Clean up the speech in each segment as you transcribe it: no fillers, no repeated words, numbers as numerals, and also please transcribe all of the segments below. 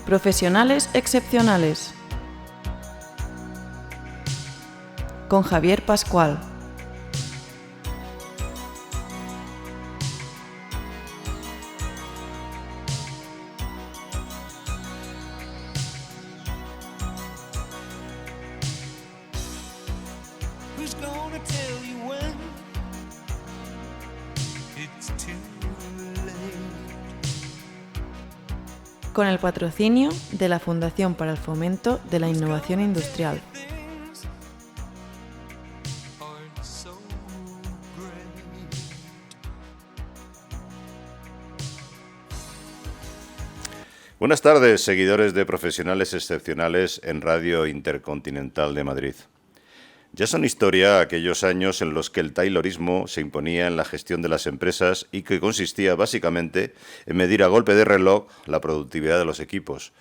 Profesionales excepcionales. Con Javier Pascual. Con el patrocinio de la Fundación para el Fomento de la Innovación Industrial. Buenas tardes, seguidores de Profesionales Excepcionales en Radio Intercontinental de Madrid. Ya son historia aquellos años en los que el taylorismo se imponía en la gestión de las empresas y que consistía básicamente en medir a golpe de reloj la productividad de los equipos.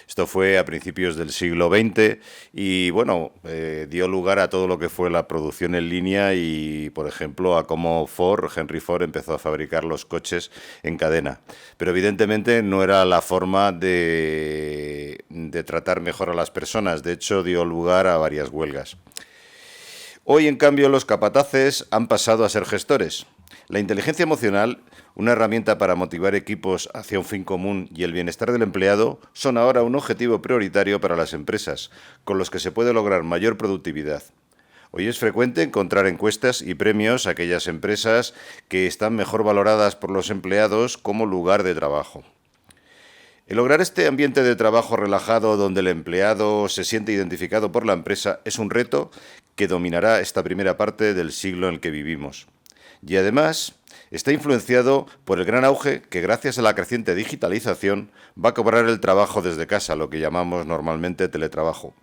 Esto fue a principios del siglo XX y, dio lugar a todo lo que fue la producción en línea y, por ejemplo, a cómo Henry Ford empezó a fabricar los coches en cadena. Pero, evidentemente, no era la forma de tratar mejor a las personas. De hecho, dio lugar a varias huelgas. Hoy, en cambio, los capataces han pasado a ser gestores. La inteligencia emocional, una herramienta para motivar equipos hacia un fin común y el bienestar del empleado, son ahora un objetivo prioritario para las empresas, con los que se puede lograr mayor productividad. Hoy es frecuente encontrar encuestas y premios a aquellas empresas que están mejor valoradas por los empleados como lugar de trabajo. El lograr este ambiente de trabajo relajado donde el empleado se siente identificado por la empresa es un reto que dominará esta primera parte del siglo en el que vivimos. Y además está influenciado por el gran auge que, gracias a la creciente digitalización, va a cobrar el trabajo desde casa, lo que llamamos normalmente teletrabajo.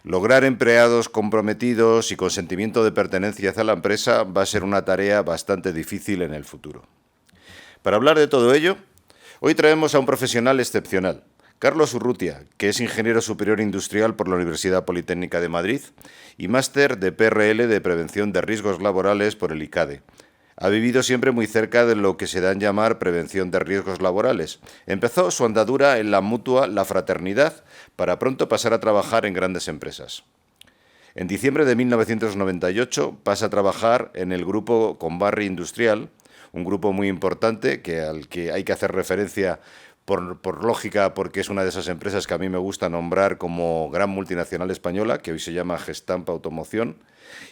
Lograr empleados comprometidos y con sentimiento de pertenencia hacia la empresa va a ser una tarea bastante difícil en el futuro. Para hablar de todo ello, hoy traemos a un profesional excepcional, Carlos Urrutia, que es ingeniero superior industrial por la Universidad Politécnica de Madrid y máster de PRL de Prevención de Riesgos Laborales por el ICADE. Ha vivido siempre muy cerca de lo que se da en llamar prevención de riesgos laborales. Empezó su andadura en la mutua La Fraternidad para pronto pasar a trabajar en grandes empresas. En diciembre de 1998 pasa a trabajar en el grupo Conbarri Industrial, un grupo muy importante al que hay que hacer referencia por lógica, porque es una de esas empresas que a mí me gusta nombrar como gran multinacional española, que hoy se llama Gestamp Automoción,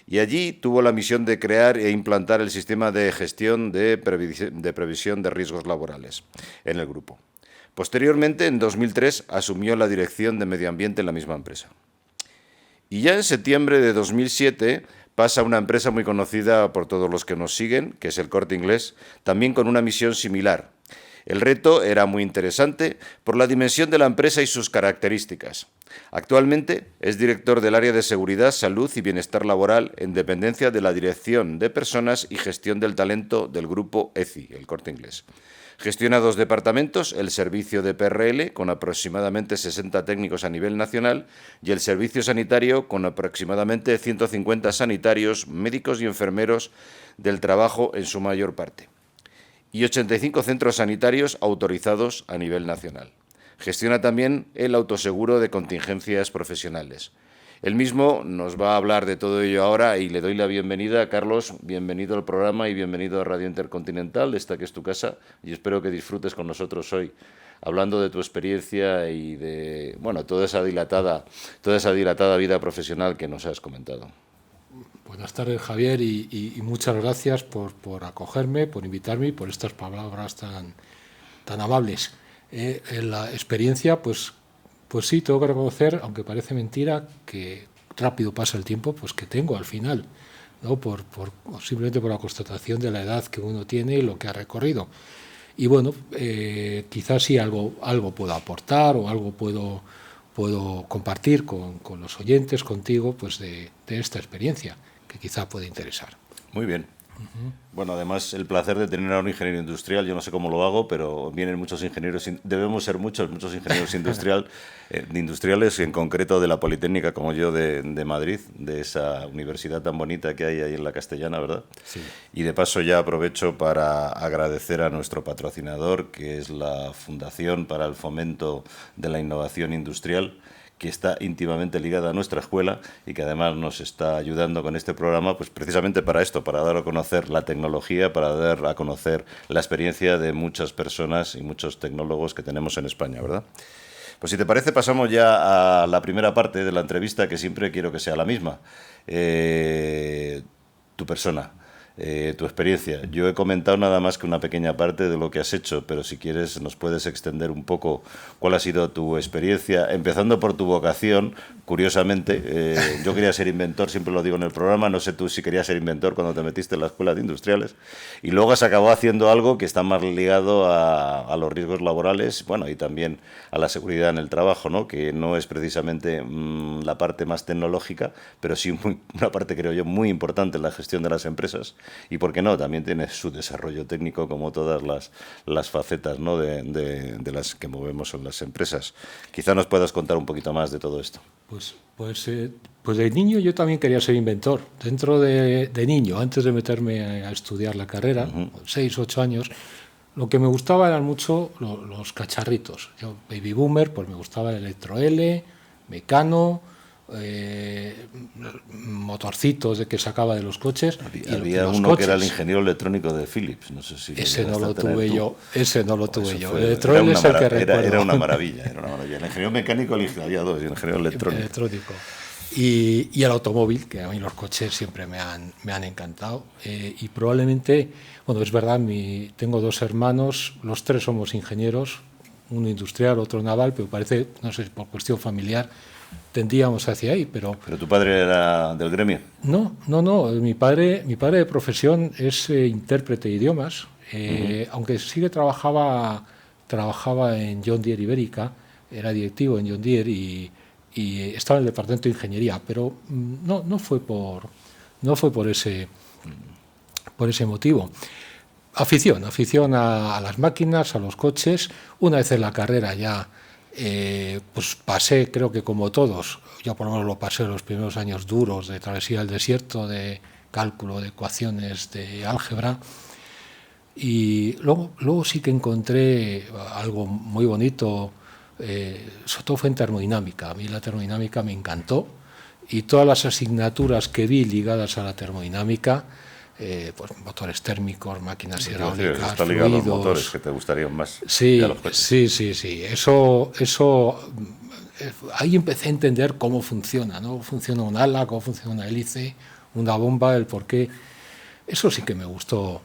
y allí tuvo la misión de crear e implantar el sistema de gestión de previsión de riesgos laborales en el grupo. Posteriormente, en 2003, asumió la dirección de medio ambiente en la misma empresa. Y ya en septiembre de 2007 pasa a una empresa muy conocida por todos los que nos siguen, que es el Corte Inglés, también con una misión similar. El reto era muy interesante por la dimensión de la empresa y sus características. Actualmente es director del área de Seguridad, Salud y Bienestar Laboral en dependencia de la Dirección de Personas y Gestión del Talento del Grupo ECI, el Corte Inglés. Gestiona 2 departamentos, el servicio de PRL, con aproximadamente 60 técnicos a nivel nacional, y el servicio sanitario, con aproximadamente 150 sanitarios, médicos y enfermeros del trabajo en su mayor parte, y 85 centros sanitarios autorizados a nivel nacional. Gestiona también el autoseguro de contingencias profesionales. Él mismo nos va a hablar de todo ello ahora y le doy la bienvenida. Carlos, bienvenido al programa y bienvenido a Radio Intercontinental, esta que es tu casa, y espero que disfrutes con nosotros hoy hablando de tu experiencia y de toda esa dilatada vida profesional que nos has comentado. Buenas tardes, Javier, y muchas gracias por acogerme, por invitarme y por estas palabras tan amables. En la experiencia, pues sí, tengo que reconocer, aunque parece mentira, que rápido pasa el tiempo, pues que tengo al final, ¿no? Simplemente por la constatación de la edad que uno tiene y lo que ha recorrido. Y quizás sí algo puedo aportar o algo puedo compartir con los oyentes, contigo, pues de esta experiencia, que quizá puede interesar. Muy bien. Bueno, además el placer de tener a un ingeniero industrial, yo no sé cómo lo hago, pero vienen muchos ingenieros, debemos ser muchos ingenieros industriales, en concreto de la Politécnica, como yo, de Madrid, de esa universidad tan bonita que hay ahí en la Castellana, ¿verdad? Sí. Y de paso ya aprovecho para agradecer a nuestro patrocinador, que es la Fundación para el Fomento de la Innovación Industrial, que está íntimamente ligada a nuestra escuela y que además nos está ayudando con este programa, pues precisamente para esto, para dar a conocer la tecnología, para dar a conocer la experiencia de muchas personas y muchos tecnólogos que tenemos en España, ¿verdad? Pues si te parece, pasamos ya a la primera parte de la entrevista, que siempre quiero que sea la misma. Tu persona. Tu experiencia. Yo he comentado nada más que una pequeña parte de lo que has hecho, pero si quieres nos puedes extender un poco cuál ha sido tu experiencia, empezando por tu vocación. Curiosamente, yo quería ser inventor, siempre lo digo en el programa, no sé tú si querías ser inventor cuando te metiste en la escuela de industriales, y luego has acabado haciendo algo que está más ligado a los riesgos laborales, bueno, y también a la seguridad en el trabajo, ¿no? Que no es precisamente la parte más tecnológica, pero sí una parte, creo yo, muy importante en la gestión de las empresas. Y por qué no, también tiene su desarrollo técnico, como todas las facetas, ¿no? de las que movemos en las empresas. Quizá nos puedas contar un poquito más de todo esto. Pues de niño yo también quería ser inventor. Dentro de niño, antes de meterme a estudiar la carrera, 6, 8 años, lo que me gustaba eran mucho los cacharritos. Yo, baby boomer, pues me gustaba el Electro L, Mecano, motorcitos de que sacaba de los coches. Había uno coches, que era el ingeniero electrónico de Philips, no sé si ese no lo tuve yo, ese no lo tuve yo. El Electro es el que recuerdo. Era una maravilla, El ingeniero mecánico, había dos, y el ingeniero electrónico. Y el automóvil, que a mí los coches siempre me han encantado. Y probablemente, bueno, es verdad, tengo 2 hermanos, los 3 somos ingenieros, uno industrial, otro naval, pero parece, no sé, por cuestión familiar, tendíamos hacia ahí, pero... ¿Pero tu padre era del gremio? No, mi padre de profesión es intérprete de idiomas, aunque sí que trabajaba en John Deere Ibérica, era directivo en John Deere y estaba en el departamento de ingeniería, pero no fue por ese motivo. Afición a las máquinas, a los coches. Una vez en la carrera ya pues pasé, creo que como todos, yo por lo menos lo pasé los primeros años duros de travesía del desierto, de cálculo, de ecuaciones, de álgebra, y luego sí que encontré algo muy bonito, sobre todo fue en termodinámica. A mí la termodinámica me encantó y todas las asignaturas que vi ligadas a la termodinámica, pues motores térmicos, máquinas hidráulicas, está ligado a los motores que te gustarían más. Sí. Eso ahí empecé a entender cómo funciona, ¿no? Funciona un ala, cómo funciona una hélice, una bomba, el porqué. Eso sí que me gustó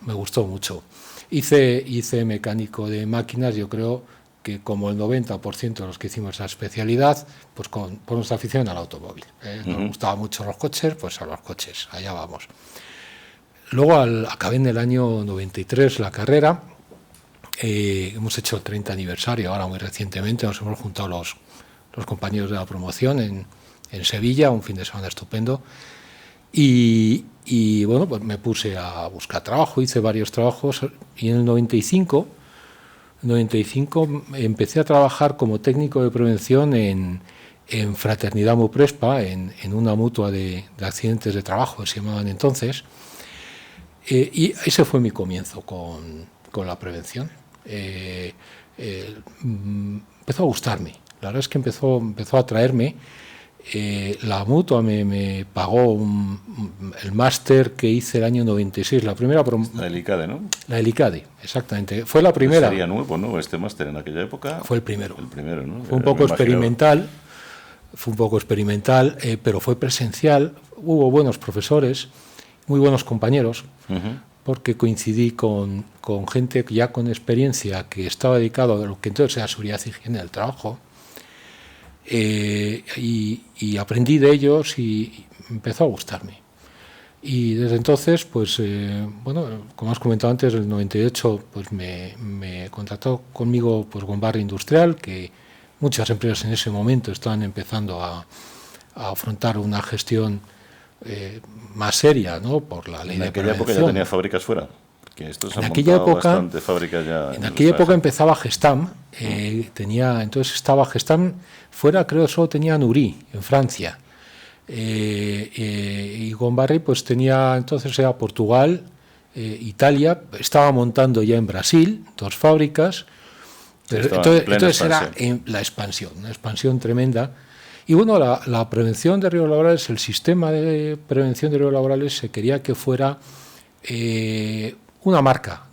mucho. Hice mecánico de máquinas. Yo creo que como el 90% de los que hicimos esa especialidad, pues por nuestra afición al automóvil. Nos gustaban mucho los coches, pues a los coches, allá vamos. Luego acabé en el año 93 la carrera, hemos hecho el 30 aniversario, ahora muy recientemente nos hemos juntado los compañeros de la promoción en Sevilla, un fin de semana estupendo, y bueno, pues me puse a buscar trabajo, hice varios trabajos, y en el 95 empecé a trabajar como técnico de prevención en Fraternidad Muprespa, en una mutua de accidentes de trabajo, se llamaban entonces. Y ese fue mi comienzo con la prevención. Empezó a gustarme, la verdad es que empezó a atraerme. La mutua me pagó el máster que hice el año 96, la primera la Helicade, ¿no? La Helicade, exactamente. Fue la primera. Sería nuevo, ¿no? Este máster en aquella época. Fue el primero. El primero, ¿no? Fue un poco experimental. Pero fue presencial. Hubo buenos profesores, muy buenos compañeros, porque coincidí con gente ya con experiencia que estaba dedicado a lo que entonces era seguridad y higiene del trabajo, y aprendí de ellos y empezó a gustarme. Y desde entonces, pues bueno, como has comentado antes, en el 98 pues me contactó conmigo pues Gombarri Industrial, que muchas empresas en ese momento estaban empezando a afrontar una gestión más seria, ¿no? Por la ley de prevención. En aquella época ya tenía fábricas fuera. En aquella época empezaba Gestam, entonces estaba Gestam fuera, creo solo tenía Nurí en Francia, y Gombarri pues tenía, entonces era Portugal, Italia, estaba montando ya en Brasil 2 fábricas, entonces era la expansión, una expansión tremenda. Y bueno, la prevención de riesgos laborales, el sistema de prevención de riesgos laborales se quería que fuera una marca,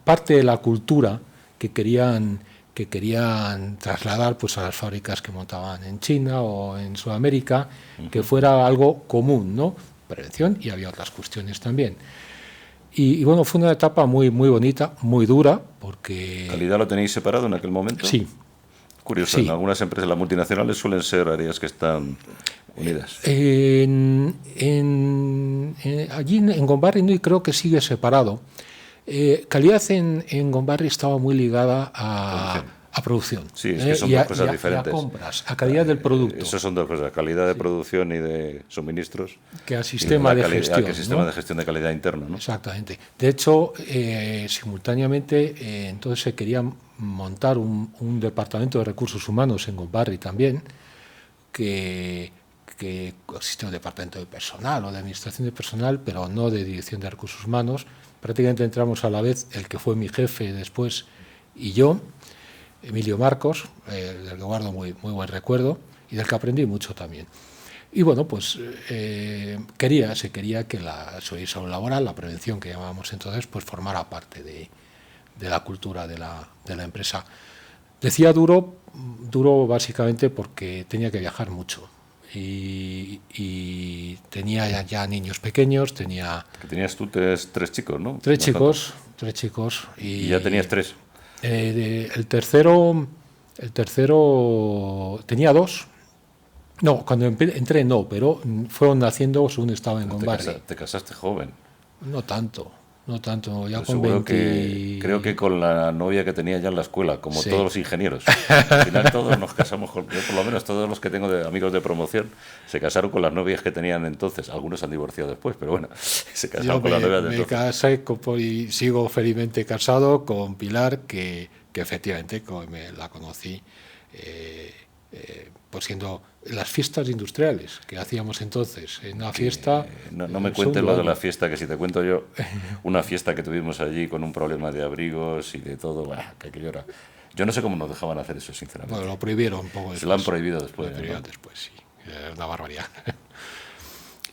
parte de la cultura que querían trasladar pues a las fábricas que montaban en China o en Sudamérica, que fuera algo común, ¿no? Prevención, y había otras cuestiones también. Y bueno, fue una etapa muy, muy bonita, muy dura, porque... ¿Calidad lo tenéis separado en aquel momento? Sí. Curioso, sí. En algunas empresas, las multinacionales suelen ser áreas que están unidas. Allí en Gombarri creo que sigue separado. Calidad en Gombarri estaba muy ligada a producción. Sí, es que son dos cosas diferentes. Y a compras, a calidad del producto. Eso son dos cosas, calidad de producción y de suministros. Que a sistema de gestión. Que sistema de gestión de calidad interno, ¿no? Exactamente. De hecho, simultáneamente, entonces se quería montar un departamento de recursos humanos en Gombarri también, que existe un departamento de personal o de administración de personal, pero no de dirección de recursos humanos. Prácticamente entramos a la vez el que fue mi jefe después y yo, Emilio Marcos, del que guardo muy, muy buen recuerdo y del que aprendí mucho también. Y bueno, pues se quería que la seguridad y salud laboral, la prevención que llamábamos entonces, pues formara parte de la cultura de la empresa. Decía duro básicamente porque tenía que viajar mucho y tenía ya niños pequeños, Que tenías tú tres chicos, ¿no? Tres chicos. ¿Y ya tenías 3? El tercero tenía 2. No, cuando entré no, pero fueron naciendo según estaba en Gombarri. Te casaste joven. No tanto, ya con 20... Creo que con la novia que tenía ya en la escuela, como sí. Todos los ingenieros. Al final todos nos casamos con... Yo, por lo menos todos los que tengo de amigos de promoción se casaron con las novias que tenían entonces. Algunos han divorciado después, pero bueno, se casaron con las novias de entonces. Me casé y sigo felizmente casado con Pilar, que efectivamente la conocí pues siendo las fiestas industriales que hacíamos entonces, en una fiesta... No me cuentes lo de la fiesta, que si te cuento yo, una fiesta que tuvimos allí con un problema de abrigos y de todo, que aquello era... Yo no sé cómo nos dejaban hacer eso, sinceramente. Bueno, lo prohibieron un poco después. Se lo han prohibido después. Después, sí. Es una barbaridad.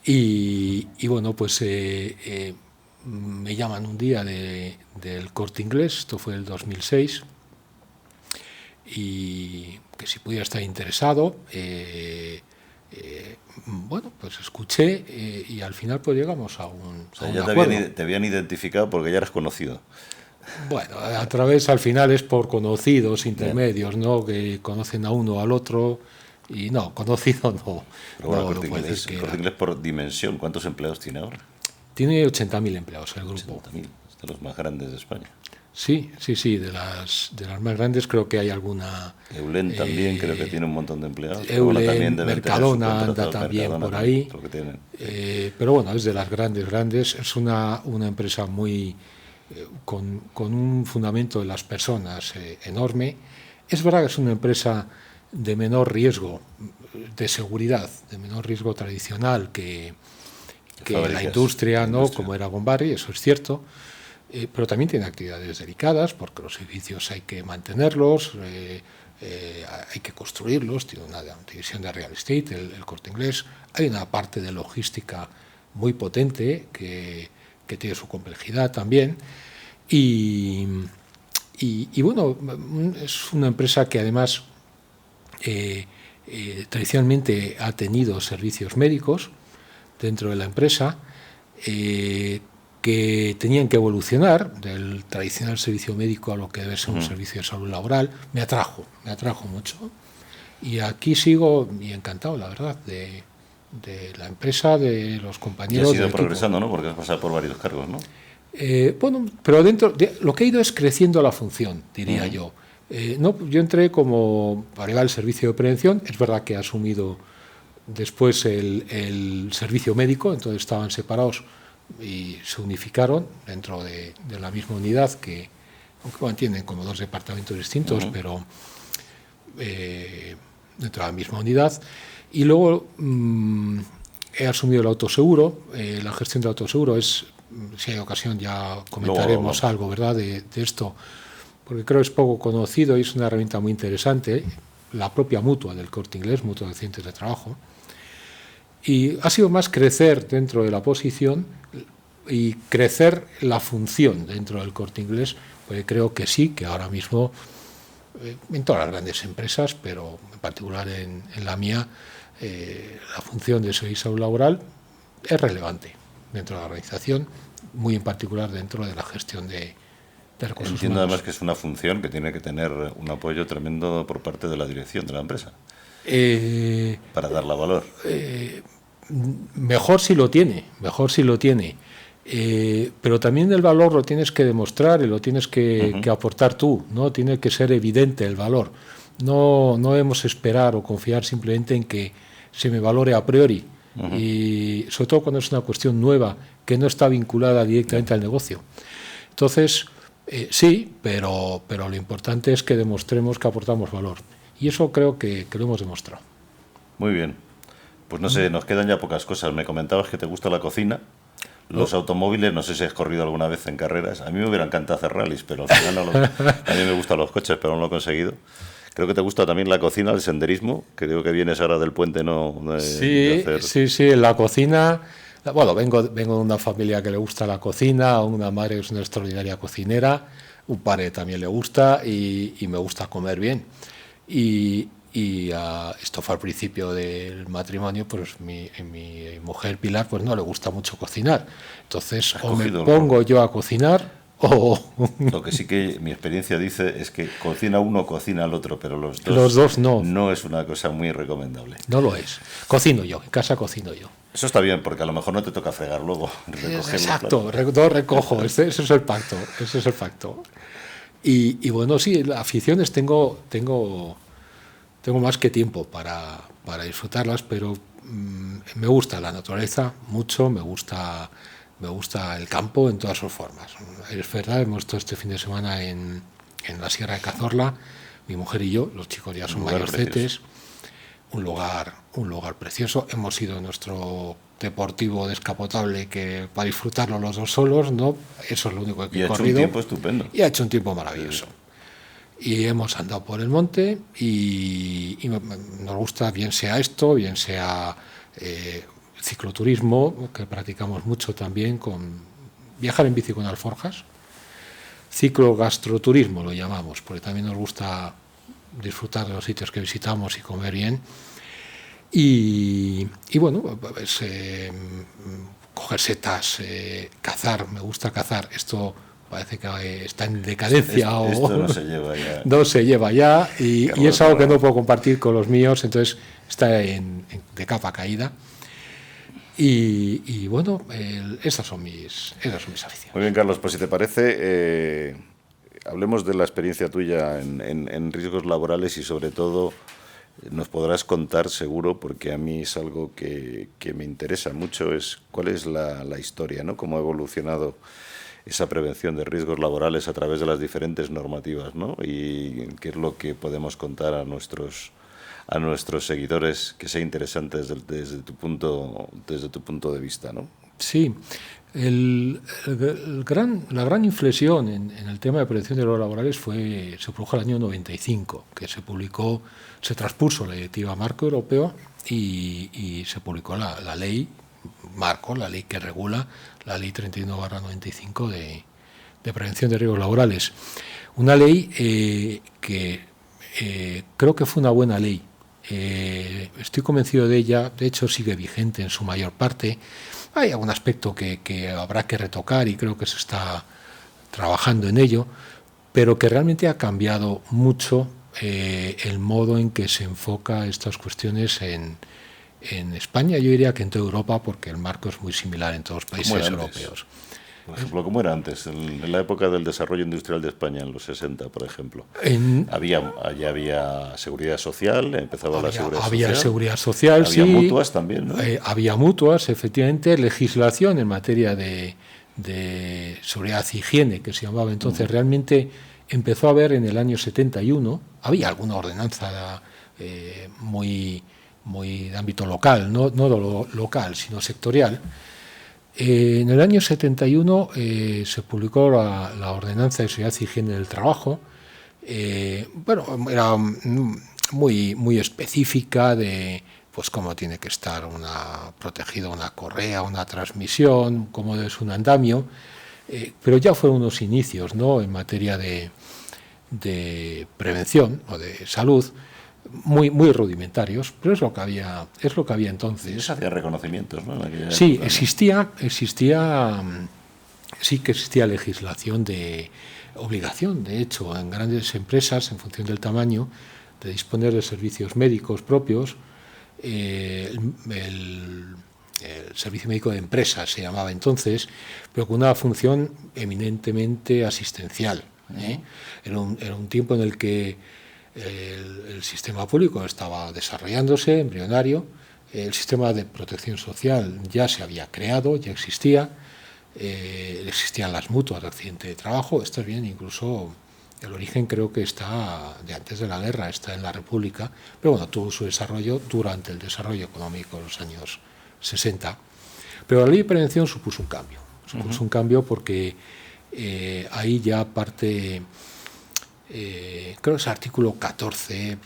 Y bueno, pues me llaman un día del Corte Inglés, esto fue el 2006, y que si pudiera estar interesado, bueno, pues escuché y al final pues llegamos a un acuerdo. Te habían identificado porque ya eras conocido. Bueno, al final es por conocidos intermedios, ¿no? Que conocen a uno o al otro, y no, conocido no. Pero bueno, Corte Inglés por dimensión, ¿cuántos empleados tiene ahora? Tiene 80.000 empleados el grupo. 80.000, es de los más grandes de España. Sí, de las más grandes creo que hay alguna... Eulen también creo que tiene un montón de empleados. Eulen, Mercadona anda también por ahí. Pero bueno, es de las grandes. Es una empresa muy con un fundamento de las personas enorme. Es verdad que es una empresa de menor riesgo de seguridad, de menor riesgo tradicional que la industria, ¿no? Como era Gombarri, eso es cierto. Pero también tiene actividades delicadas porque los edificios hay que mantenerlos, hay que construirlos, tiene una división de real estate, el Corte Inglés, hay una parte de logística muy potente que tiene su complejidad también y bueno, es una empresa que además tradicionalmente ha tenido servicios médicos dentro de la empresa, que tenían que evolucionar del tradicional servicio médico a lo que debe ser un servicio de salud laboral. Me atrajo mucho. Y aquí sigo y encantado, la verdad, de la empresa, de los compañeros. Y has ido progresando, ¿no? Porque has pasado por varios cargos, ¿no? Bueno, pero dentro lo que ha ido es creciendo la función, diría yo. No, yo entré como para llevar el servicio de prevención. Es verdad que he asumido después el servicio médico, entonces estaban separados y se unificaron dentro de la misma unidad, que aunque mantienen como dos departamentos distintos, pero dentro de la misma unidad. Y luego he asumido el autoseguro. La gestión del autoseguro es, si hay ocasión ya comentaremos algo, ¿verdad?, de esto, porque creo que es poco conocido y es una herramienta muy interesante, la propia mutua del Corte Inglés, Mutua de Accidentes de Trabajo. Y ha sido más crecer dentro de la posición y crecer la función dentro del Corte Inglés, porque creo que sí, que ahora mismo en todas las grandes empresas, pero en particular en la mía, la función de servicio laboral es relevante dentro de la organización, muy en particular dentro de la gestión de recursos Entiendo humanos. además que es una función que tiene que tener un apoyo tremendo por parte de la dirección de la empresa para darle valor. Mejor si lo tiene, pero también el valor lo tienes que demostrar y lo tienes que aportar tú, ¿no? Tiene que ser evidente el valor. No debemos esperar o confiar simplemente en que se me valore a priori, y sobre todo cuando es una cuestión nueva que no está vinculada directamente al negocio. Entonces, sí, pero lo importante es que demostremos que aportamos valor, y eso creo que lo hemos demostrado. Muy bien. Pues no sé, nos quedan ya pocas cosas. Me comentabas que te gusta la cocina, los automóviles, no sé si has corrido alguna vez en carreras. A mí me hubiera encantado hacer rallies, pero al final no a mí me gustan los coches, pero no lo he conseguido. Creo que te gusta también la cocina, el senderismo. Creo que vienes ahora del puente, ¿no? Sí, en la cocina. Bueno, vengo de una familia que le gusta la cocina, una madre que es una extraordinaria cocinera, un padre también le gusta, y me gusta comer bien. Y esto fue al principio del matrimonio, pues mi mujer Pilar pues no le gusta mucho cocinar. Entonces o me pongo yo a cocinar o... Lo que sí que mi experiencia dice es que cocina uno, cocina el otro, pero los dos no. No es una cosa muy recomendable. No lo es. Cocino yo, en casa cocino yo. Eso está bien, porque a lo mejor no te toca fregar luego. Exacto, no recojo, ese es el pacto, Y bueno, sí, las aficiones tengo más que tiempo para disfrutarlas, pero me gusta la naturaleza mucho, me gusta el campo en todas sus formas. Es verdad, hemos estado este fin de semana en la Sierra de Cazorla, mi mujer y yo, los chicos ya son mayorcetes, un lugar precioso. Hemos ido a nuestro deportivo descapotable, que para disfrutarlo los dos solos, ¿no? Eso es lo único que he corrido. Y ha hecho un tiempo estupendo. Y ha hecho un tiempo maravilloso. Y hemos andado por el monte y nos gusta, bien sea esto, bien sea cicloturismo, que practicamos mucho también, con viajar en bici con alforjas, ciclogastroturismo lo llamamos, porque también nos gusta disfrutar de los sitios que visitamos y comer bien. Y bueno, pues, coger setas, cazar, me gusta cazar. Esto parece que está en decadencia. Esto no se lleva ya. No se lleva ya, y es algo que no puedo compartir con los míos, entonces está de capa caída. Y bueno, esas son mis aficiones. Muy bien, Carlos, pues si te parece, hablemos de la experiencia tuya en riesgos laborales, y sobre todo nos podrás contar seguro, porque a mí es algo que me interesa mucho, es cuál es la historia, ¿no? Cómo ha evolucionado esa prevención de riesgos laborales a través de las diferentes normativas, ¿no? Y qué es lo que podemos contar a nuestros seguidores que sea interesante desde tu punto de vista, ¿no? Sí, la gran inflexión en el tema de prevención de riesgos laborales se produjo el año 95, que se transpuso la directiva marco europeo y se publicó la ley marco, la ley que regula, la ley 31/95 de prevención de riesgos laborales. Una ley que creo que fue una buena ley. Estoy convencido de ella, de hecho sigue vigente en su mayor parte. Hay algún aspecto que habrá que retocar y creo que se está trabajando en ello, pero que realmente ha cambiado mucho el modo en que se enfoca estas cuestiones en España. Yo diría que en toda Europa, porque el marco es muy similar en todos los países europeos. Por ejemplo, ¿cómo era antes? En la época del desarrollo industrial de España, en los 60, por ejemplo. Allá había seguridad social, empezaba la seguridad social. Había seguridad social, sí. Había mutuas también, ¿no? Había mutuas, efectivamente, legislación en materia de seguridad y higiene, que se llamaba entonces. Realmente empezó a haber en el año 71, había alguna ordenanza muy de ámbito local, no local, sino sectorial. En el año 71 se publicó la Ordenanza de Seguridad y Higiene del Trabajo. Era muy específica de pues cómo tiene que estar protegida una correa, una transmisión, cómo es un andamio, pero ya fueron unos inicios, ¿no?, en materia de prevención o de salud, muy rudimentarios, pero es lo que había entonces. Y eso hacía reconocimientos, ¿no? Sí, existía legislación de obligación, de hecho, en grandes empresas, en función del tamaño, de disponer de servicios médicos propios. El servicio médico de empresa se llamaba entonces, pero con una función eminentemente asistencial. Era un tiempo en el que el sistema público estaba desarrollándose, embrionario. El sistema de protección social ya se había creado, ya existía. Existían las mutuas de accidente de trabajo. Esto es bien, incluso el origen creo que está de antes de la guerra, está en la República, pero bueno, tuvo su desarrollo durante el desarrollo económico de los años 60. Pero la ley de prevención supuso un cambio. Supuso un cambio porque ahí ya parte, creo que es el artículo 14,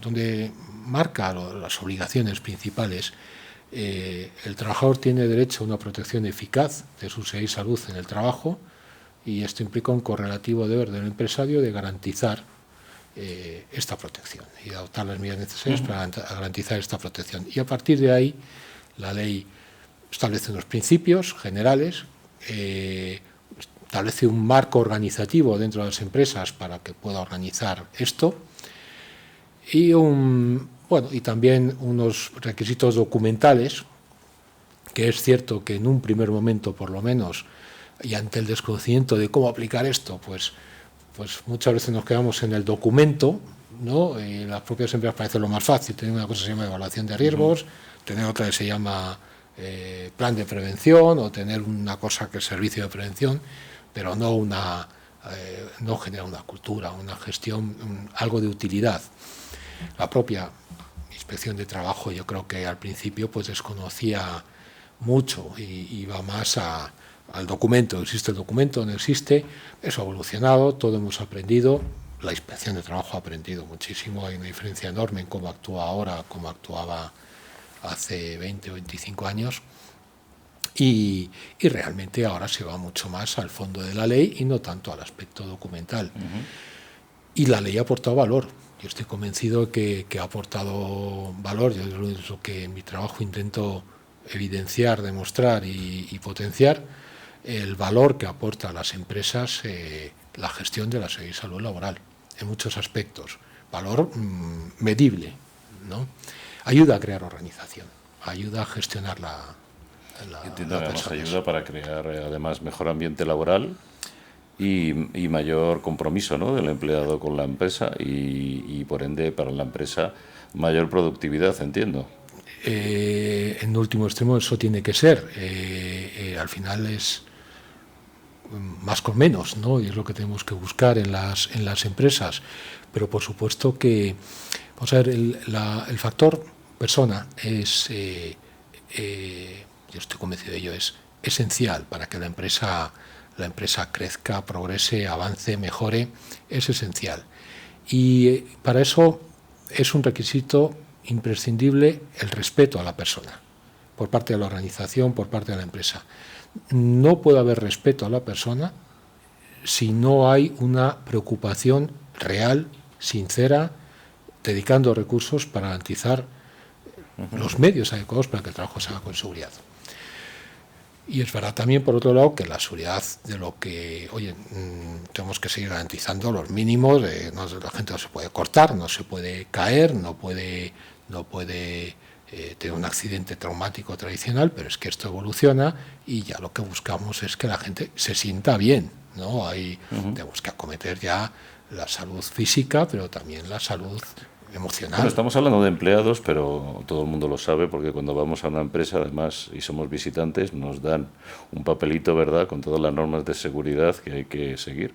donde marca las obligaciones principales. El trabajador tiene derecho a una protección eficaz de su seguridad y salud en el trabajo, y esto implica un correlativo deber del empresario de garantizar esta protección y adoptar las medidas necesarias para garantizar esta protección. Y a partir de ahí, la ley establece unos principios generales, establece un marco organizativo dentro de las empresas para que pueda organizar esto, y también unos requisitos documentales, que es cierto que en un primer momento, por lo menos, y ante el desconocimiento de cómo aplicar esto, pues muchas veces nos quedamos en el documento, ¿no? Las propias empresas parecen lo más fácil. Tener una cosa que se llama evaluación de riesgos, tener otra que se llama plan de prevención, o tener una cosa que es servicio de prevención, pero no genera una cultura, una gestión, algo de utilidad. La propia Inspección de Trabajo, yo creo que al principio pues desconocía mucho y iba más al documento. ¿Existe el documento? ¿No existe? Eso ha evolucionado, todo hemos aprendido. La Inspección de Trabajo ha aprendido muchísimo. Hay una diferencia enorme en cómo actúa ahora, cómo actuaba hace 20 o 25 años. Y realmente ahora se va mucho más al fondo de la ley y no tanto al aspecto documental. Y la ley ha aportado valor. Yo estoy convencido que ha aportado valor. Yo es lo que en mi trabajo intento evidenciar, demostrar y potenciar, el valor que aporta a las empresas la gestión de la seguridad y salud laboral, en muchos aspectos. Valor medible, ¿no? Ayuda a crear organización, ayuda a gestionar Entiendo que además ayuda para crear además mejor ambiente laboral y mayor compromiso, ¿no?, del empleado con la empresa y por ende para la empresa mayor productividad, entiendo. En último extremo eso tiene que ser. Al final es más con menos, ¿no? Y es lo que tenemos que buscar en las empresas. Pero por supuesto que, vamos a ver, el factor persona es, yo estoy convencido de ello, es esencial para que la empresa crezca, progrese, avance, mejore. Es esencial. Y para eso es un requisito imprescindible el respeto a la persona, por parte de la organización, por parte de la empresa. No puede haber respeto a la persona si no hay una preocupación real, sincera, dedicando recursos para garantizar los medios adecuados para que el trabajo se haga con seguridad. Y es verdad también, por otro lado, que la seguridad de lo que, tenemos que seguir garantizando los mínimos, la gente no se puede cortar, no se puede caer, no puede tener un accidente traumático tradicional, pero es que esto evoluciona y ya lo que buscamos es que la gente se sienta bien, ¿no? Ahí tenemos que acometer ya la salud física, pero también la salud emocional. Bueno, estamos hablando de empleados, pero todo el mundo lo sabe, porque cuando vamos a una empresa, además, y somos visitantes, nos dan un papelito, ¿verdad?, con todas las normas de seguridad que hay que seguir.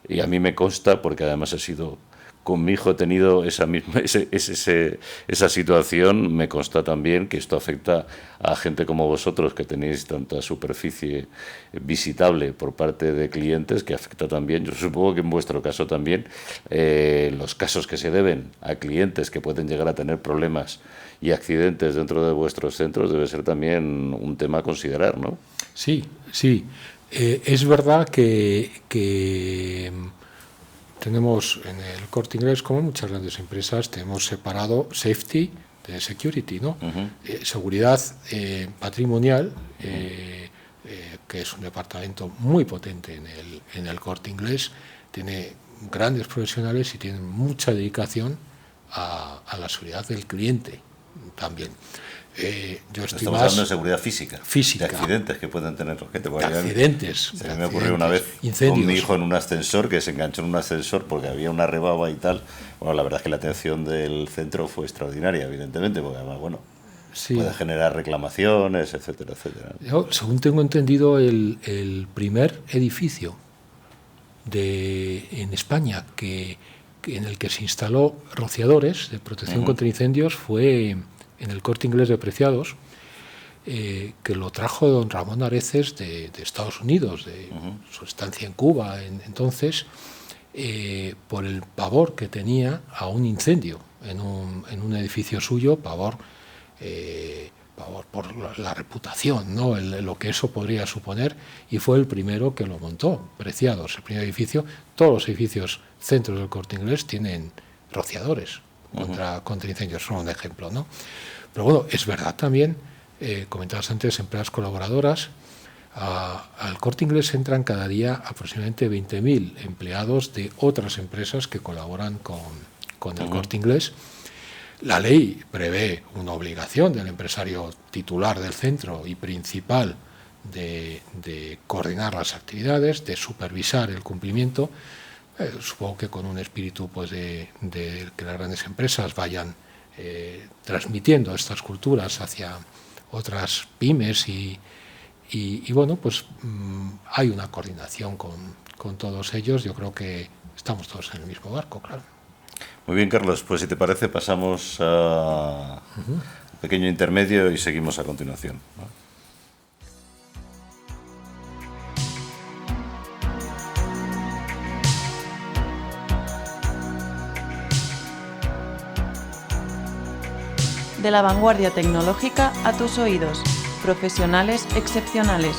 Y a mí me consta, porque además he sido... Con mi hijo he tenido esa situación. Me consta también que esto afecta a gente como vosotros, que tenéis tanta superficie visitable por parte de clientes, que afecta también, yo supongo que en vuestro caso también, los casos que se deben a clientes que pueden llegar a tener problemas y accidentes dentro de vuestros centros debe ser también un tema a considerar, ¿no? Sí, sí. Es verdad que tenemos en el Corte Inglés, como en muchas grandes empresas, tenemos separado safety de security, ¿no? Seguridad patrimonial, que es un departamento muy potente en el Corte Inglés, tiene grandes profesionales y tiene mucha dedicación a la seguridad del cliente también. Yo estoy Estamos hablando de seguridad física, de accidentes que pueden tener gente. Accidentes. Se me ocurrió una vez incendios. Con mi hijo en un ascensor, que se enganchó en un ascensor porque había una rebaba y tal. Bueno, la verdad es que la atención del centro fue extraordinaria, evidentemente, porque además, bueno, sí, puede generar reclamaciones, etcétera, etcétera. Yo, según tengo entendido, el primer edificio en España en el que se instaló rociadores de protección contra incendios fue en el Corte Inglés de Preciados, que lo trajo don Ramón Areces de Estados Unidos, de su estancia en Cuba entonces, por el pavor que tenía a un incendio en un edificio suyo, pavor por la reputación, ¿no? Lo que eso podría suponer, y fue el primero que lo montó, Preciados, el primer edificio. Todos los edificios centros del Corte Inglés tienen rociadores contra incendios, son un ejemplo, ¿no? Pero bueno, es verdad también, comentabas antes, empresas colaboradoras. Al Corte Inglés entran cada día aproximadamente 20.000 empleados de otras empresas que colaboran con el Corte Inglés. La ley prevé una obligación del empresario titular del centro y principal de coordinar las actividades, de supervisar el cumplimiento. Supongo que con un espíritu pues de que las grandes empresas vayan transmitiendo estas culturas hacia otras pymes y bueno, pues hay una coordinación con todos ellos. Yo creo que estamos todos en el mismo barco, claro. Muy bien, Carlos, pues si te parece pasamos a un pequeño intermedio y seguimos a continuación, ¿no? De la vanguardia tecnológica a tus oídos. Profesionales excepcionales.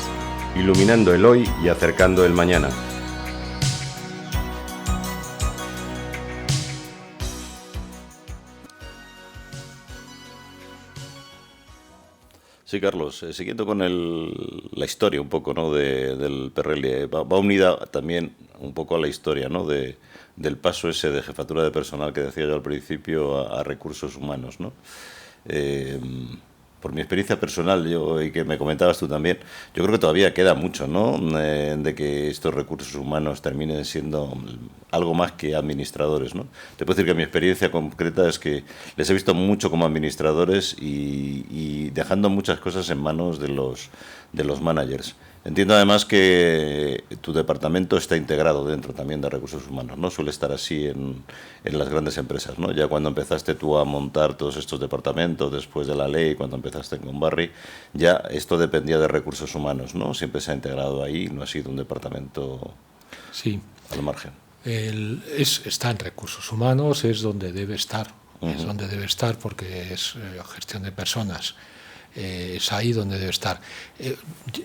Iluminando el hoy y acercando el mañana. Sí, Carlos, siguiendo con la historia un poco, ¿no?, del Perrelli, va unida también un poco a la historia, ¿no?, del paso ese de jefatura de personal que decía yo al principio a recursos humanos, ¿no? Por mi experiencia personal, y que me comentabas tú también, yo creo que todavía queda mucho, ¿no?, de que estos recursos humanos terminen siendo algo más que administradores, ¿no? Te puedo decir que mi experiencia concreta es que les he visto mucho como administradores y dejando muchas cosas en manos de los managers. Entiendo además que tu departamento está integrado dentro también de recursos humanos, ¿no? Suele estar así en las grandes empresas, ¿no? Ya cuando empezaste tú a montar todos estos departamentos después de la ley, cuando empezaste en Gombarri, ya esto dependía de recursos humanos, ¿no? Siempre se ha integrado ahí, no ha sido un departamento al margen. Está en recursos humanos, es donde debe estar, es donde debe estar porque es gestión de personas. Es ahí donde debe estar.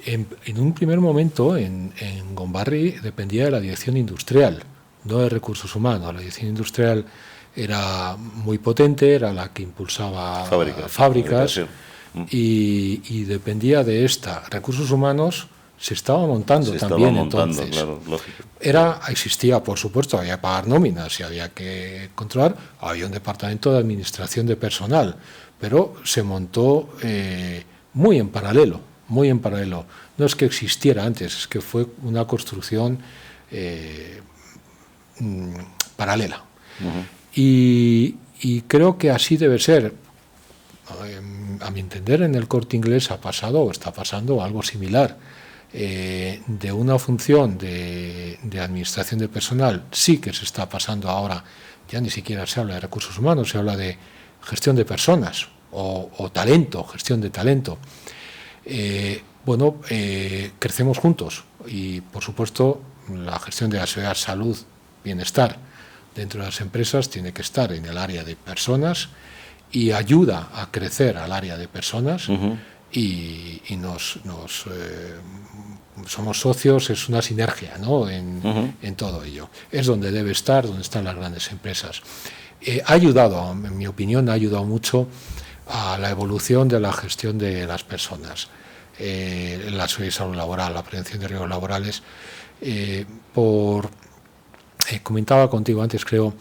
En un primer momento, en Gombarri dependía de la dirección industrial, no de recursos humanos. La dirección industrial era muy potente, era la que impulsaba fábricas y dependía de esta. Recursos humanos se estaba montando también entonces. Claro, lógico. Existía, por supuesto, había que pagar nóminas y había que controlar. Había un departamento de administración de personal, pero se montó muy en paralelo, muy en paralelo. No es que existiera antes, es que fue una construcción paralela. Y creo que así debe ser. A mi entender, en el Corte Inglés ha pasado o está pasando algo similar. De una función de administración de personal sí que se está pasando ahora, ya ni siquiera se habla de recursos humanos, se habla de gestión de personas o talento, gestión de talento. Crecemos juntos y, por supuesto, la gestión de la seguridad, salud, bienestar dentro de las empresas tiene que estar en el área de personas y ayuda a crecer al área de personas. Y somos socios, es una sinergia, ¿no? en todo ello. Es donde debe estar, donde están las grandes empresas. Ha ayudado, en mi opinión, ha ayudado mucho a la evolución de la gestión de las personas, la seguridad y salud laboral, la prevención de riesgos laborales. Comentaba contigo antes, creo,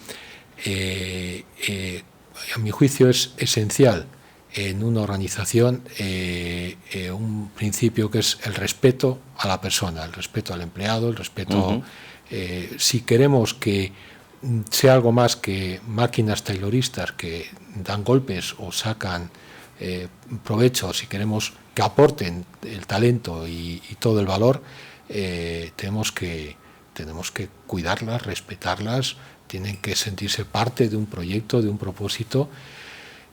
a mi juicio es esencial en una organización un principio que es el respeto a la persona, el respeto al empleado, el respeto. Si queremos que sea algo más que máquinas tayloristas que dan golpes o sacan provecho, si queremos que aporten el talento y todo el valor, tenemos que cuidarlas, respetarlas, tienen que sentirse parte de un proyecto, de un propósito.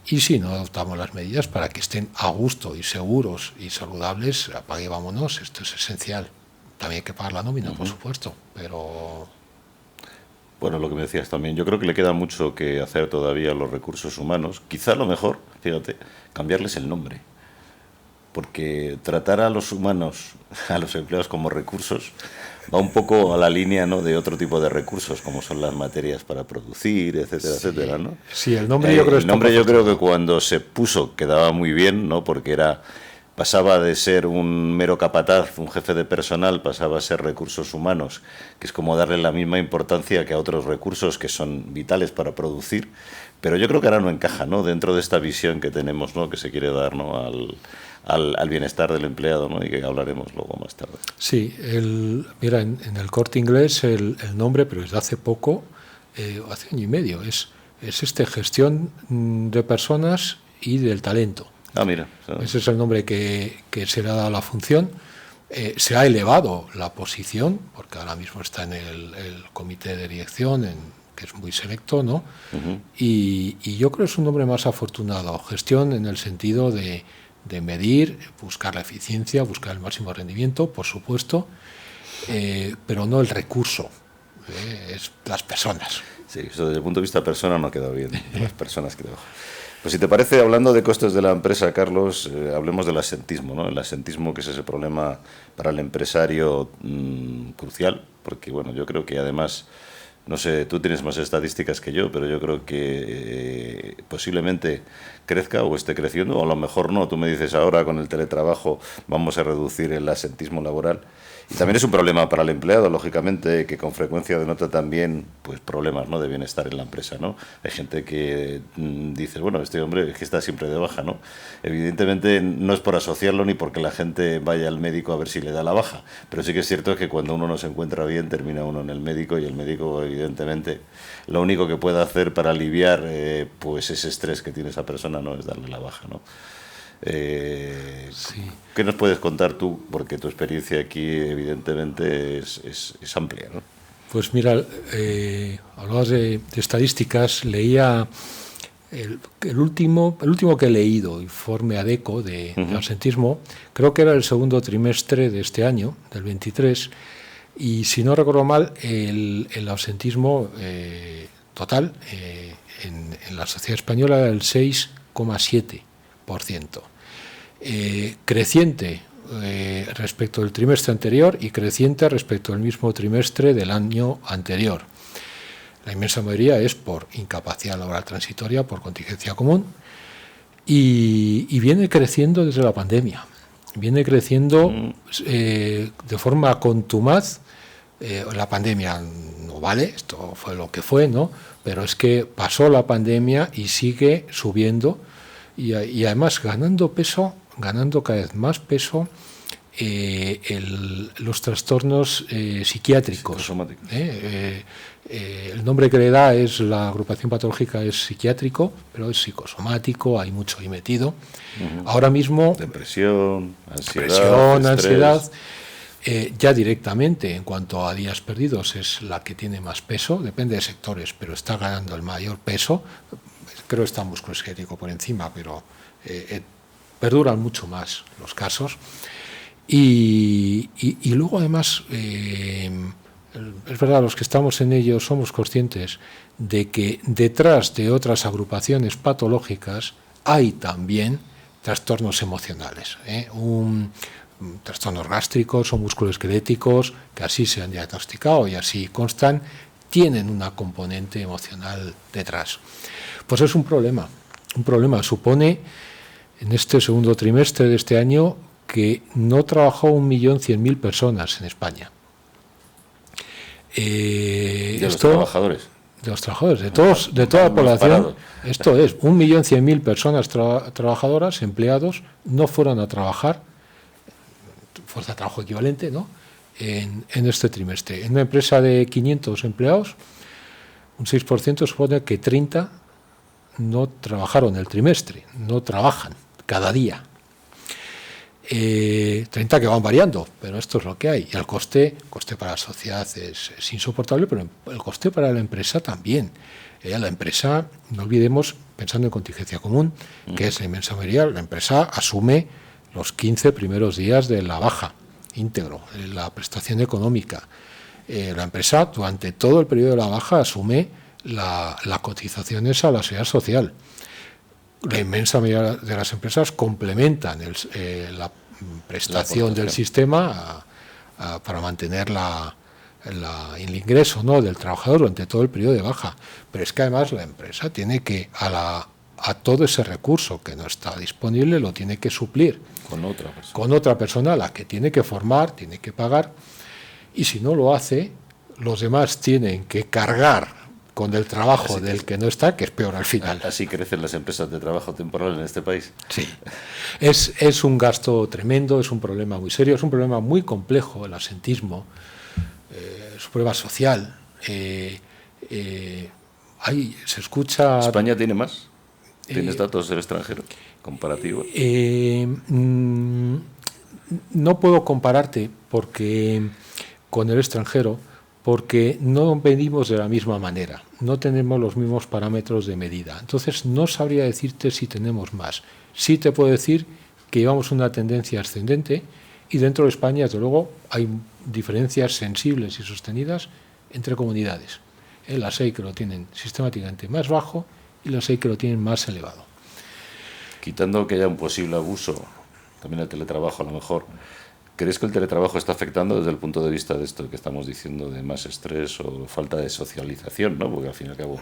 Y si no adoptamos las medidas para que estén a gusto y seguros y saludables, apague y vámonos, esto es esencial. También hay que pagar la nómina, por supuesto, pero... Bueno, lo que me decías también, yo creo que le queda mucho que hacer todavía a los recursos humanos. Quizá lo mejor, fíjate, cambiarles el nombre. Porque tratar a los humanos, a los empleados como recursos, va un poco a la línea, ¿no?, de otro tipo de recursos, como son las materias para producir, etcétera, etcétera, ¿no? Sí, el nombre yo creo, el nombre yo creo que cuando se puso quedaba muy bien, ¿no?, porque pasaba de ser un mero capataz, un jefe de personal, pasaba a ser recursos humanos, que es como darle la misma importancia que a otros recursos que son vitales para producir, pero yo creo que ahora no encaja, ¿no?, dentro de esta visión que tenemos, ¿no?, que se quiere dar, ¿no?, al bienestar del empleado, ¿no?, y que hablaremos luego más tarde. Sí, mira, en el Corte Inglés el nombre, pero desde hace poco, hace año y medio, es gestión de personas y del talento. Ah, mira. Ese es el nombre que se le ha dado a la función. Se ha elevado la posición, porque ahora mismo está en el comité de dirección, que es muy selecto, ¿no? Y yo creo que es un nombre más afortunado. Gestión en el sentido de medir, buscar la eficiencia, buscar el máximo rendimiento, por supuesto, pero no el recurso, es las personas. Sí, eso desde el punto de vista persona no ha quedado bien, las personas que debajo. Pues si te parece, hablando de costes de la empresa, Carlos, hablemos del asentismo, ¿no? El asentismo, que es ese problema para el empresario crucial, porque bueno, yo creo que además, no sé, tú tienes más estadísticas que yo, pero yo creo que posiblemente crezca o esté creciendo, o a lo mejor no. Tú me dices ahora con el teletrabajo vamos a reducir el asentismo laboral. Y también es un problema para el empleado, lógicamente, que con frecuencia denota también pues problemas, ¿no?, de bienestar en la empresa, ¿no? Hay gente que dice, bueno, este hombre es que está siempre de baja, ¿no? Evidentemente no es por asociarlo ni porque la gente vaya al médico a ver si le da la baja, pero sí que es cierto que cuando uno no se encuentra bien termina uno en el médico, y el médico evidentemente lo único que puede hacer para aliviar pues ese estrés que tiene esa persona, ¿no?, es darle la baja, ¿no? Sí. ¿Qué nos puedes contar tú? Porque tu experiencia aquí evidentemente es amplia, ¿no? Pues mira, hablabas de estadísticas, leía el último que he leído, informe ADECO de asentismo, creo que era el segundo trimestre de este año, del 23, y si no recuerdo mal, el ausentismo total en la sociedad española era el 6,7%. Creciente respecto del trimestre anterior y creciente respecto al mismo trimestre del año anterior. La inmensa mayoría es por incapacidad laboral transitoria, por contingencia común, y viene creciendo desde la pandemia. Viene creciendo de forma contumaz. La pandemia no vale, esto fue lo que fue, ¿no? Pero es que pasó la pandemia y sigue subiendo. y además ganando cada vez más peso los trastornos psiquiátricos. El nombre que le da es la agrupación patológica es psiquiátrico, pero es psicosomático, hay mucho ahí metido. Ahora mismo depresión, ansiedad. Ya directamente en cuanto a días perdidos es la que tiene más peso, depende de sectores, pero está ganando el mayor peso. Creo que está musculoesquelético por encima, pero perduran mucho más los casos. Y luego además, es verdad, los que estamos en ello somos conscientes de que detrás de otras agrupaciones patológicas hay también trastornos emocionales, trastornos gástricos o musculoesqueléticos que así se han diagnosticado y así constan, tienen una componente emocional detrás. Pues es un problema, supone en este segundo trimestre de este año que no trabajó 1.100.000 personas en España. ¿De los trabajadores? De los trabajadores, de toda la población. Esto es, 1.100.000 personas trabajadoras, empleados, no fueron a trabajar, fuerza de trabajo equivalente, ¿no?, en este trimestre. En una empresa de 500 empleados, un 6% supone que 30 no trabajaron el trimestre, no trabajan cada día. 30 que van variando, pero esto es lo que hay. Y el coste para la sociedad es insoportable, pero el coste para la empresa también. La empresa, no olvidemos, pensando en contingencia común, que es la inmensa mayoría, la empresa asume los 15 primeros días de la baja íntegro, la prestación económica. La empresa, durante todo el periodo de la baja, asume las cotizaciones a la seguridad social. La inmensa mayoría de las empresas complementan la prestación del sistema para mantener el ingreso, ¿no?, del trabajador durante todo el periodo de baja. Pero es que además la empresa tiene que, a todo ese recurso que no está disponible, lo tiene que suplir con otra persona a la que tiene que formar, tiene que pagar, y si no lo hace, los demás tienen que cargar con el trabajo del que no está, que es peor al final. Así crecen las empresas de trabajo temporal en este país. Sí, es un gasto tremendo, es un problema muy serio, es un problema muy complejo el absentismo, es un problema social. Se escucha... ¿España tiene más? ¿Tienes datos del extranjero comparativos? No puedo compararte con el extranjero, porque no medimos de la misma manera, no tenemos los mismos parámetros de medida. Entonces no sabría decirte si tenemos más. Sí te puedo decir que llevamos una tendencia ascendente y dentro de España, desde luego, hay diferencias sensibles y sostenidas entre comunidades. Las hay que lo tienen sistemáticamente más bajo y las hay que lo tienen más elevado. Quitando que haya un posible abuso, también el teletrabajo a lo mejor, ¿crees que el teletrabajo está afectando desde el punto de vista de esto que estamos diciendo, de más estrés o falta de socialización, ¿no? Porque al fin y al cabo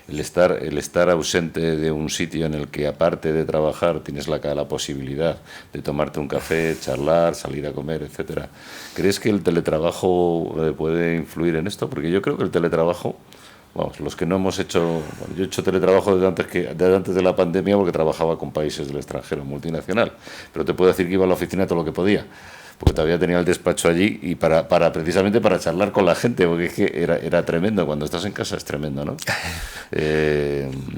el estar ausente de un sitio en el que aparte de trabajar tienes la posibilidad de tomarte un café, charlar, salir a comer, etcétera. ¿Crees que el teletrabajo puede influir en esto? Porque yo creo que el teletrabajo, vamos, los que no hemos hecho... Bueno, yo he hecho teletrabajo desde antes de la pandemia porque trabajaba con países del extranjero, multinacional, pero te puedo decir que iba a la oficina todo lo que podía, porque todavía tenía el despacho allí y precisamente para charlar con la gente, porque es que era tremendo. Cuando estás en casa es tremendo, ¿no?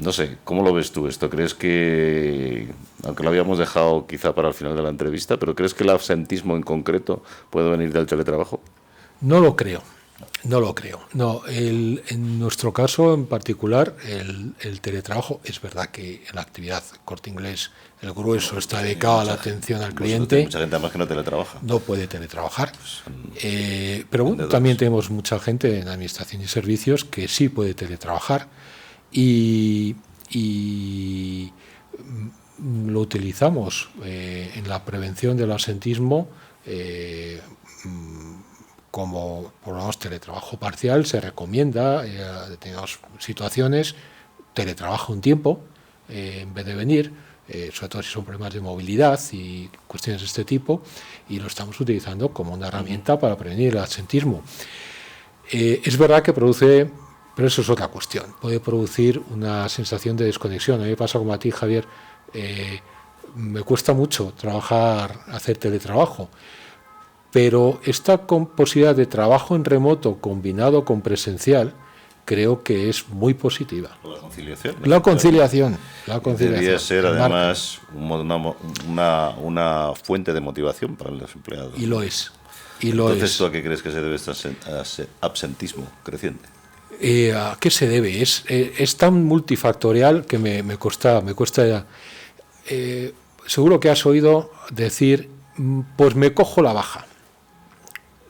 No sé, ¿cómo lo ves tú esto? ¿Crees que, aunque lo habíamos dejado quizá para el final de la entrevista, pero crees que el absentismo en concreto puede venir del teletrabajo? No lo creo. No, en nuestro caso en particular, el teletrabajo, es verdad que en la actividad Corte Inglés el grueso está dedicado a la atención al cliente. Mucha gente además que no teletrabaja. No puede teletrabajar. Pero bueno, también tenemos mucha gente en administración y servicios que sí puede teletrabajar y lo utilizamos en la prevención del absentismo. Como por lo menos teletrabajo parcial, se recomienda en determinadas situaciones teletrabajo un tiempo en vez de venir, sobre todo si son problemas de movilidad y cuestiones de este tipo, y lo estamos utilizando como una herramienta para prevenir el absentismo. Es verdad que produce, pero eso es otra cuestión, puede producir una sensación de desconexión. A mí me pasa como a ti, Javier, Me cuesta mucho hacer teletrabajo, pero esta posibilidad de trabajo en remoto combinado con presencial creo que es muy positiva. La conciliación. La conciliación. Debería ser además una fuente de motivación para los empleados. Y lo es. Entonces, ¿tú a qué crees que se debe este absentismo creciente? ¿A qué se debe? Es tan multifactorial que me cuesta ya. Seguro que has oído decir, pues me cojo la baja.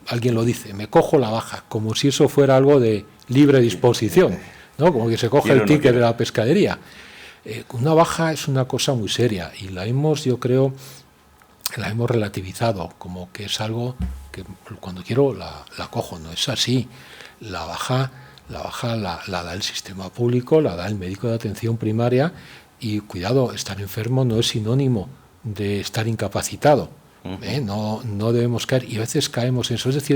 Alguien lo dice, me cojo la baja, como si eso fuera algo de libre disposición, ¿no? Como que se coge el ticket de la pescadería. Una baja es una cosa muy seria y yo creo, la hemos relativizado, como que es algo que cuando quiero la cojo. No es así. La baja la da el sistema público, la da el médico de atención primaria, y cuidado, estar enfermo no es sinónimo de estar incapacitado. No debemos caer, y a veces caemos en eso. Es decir,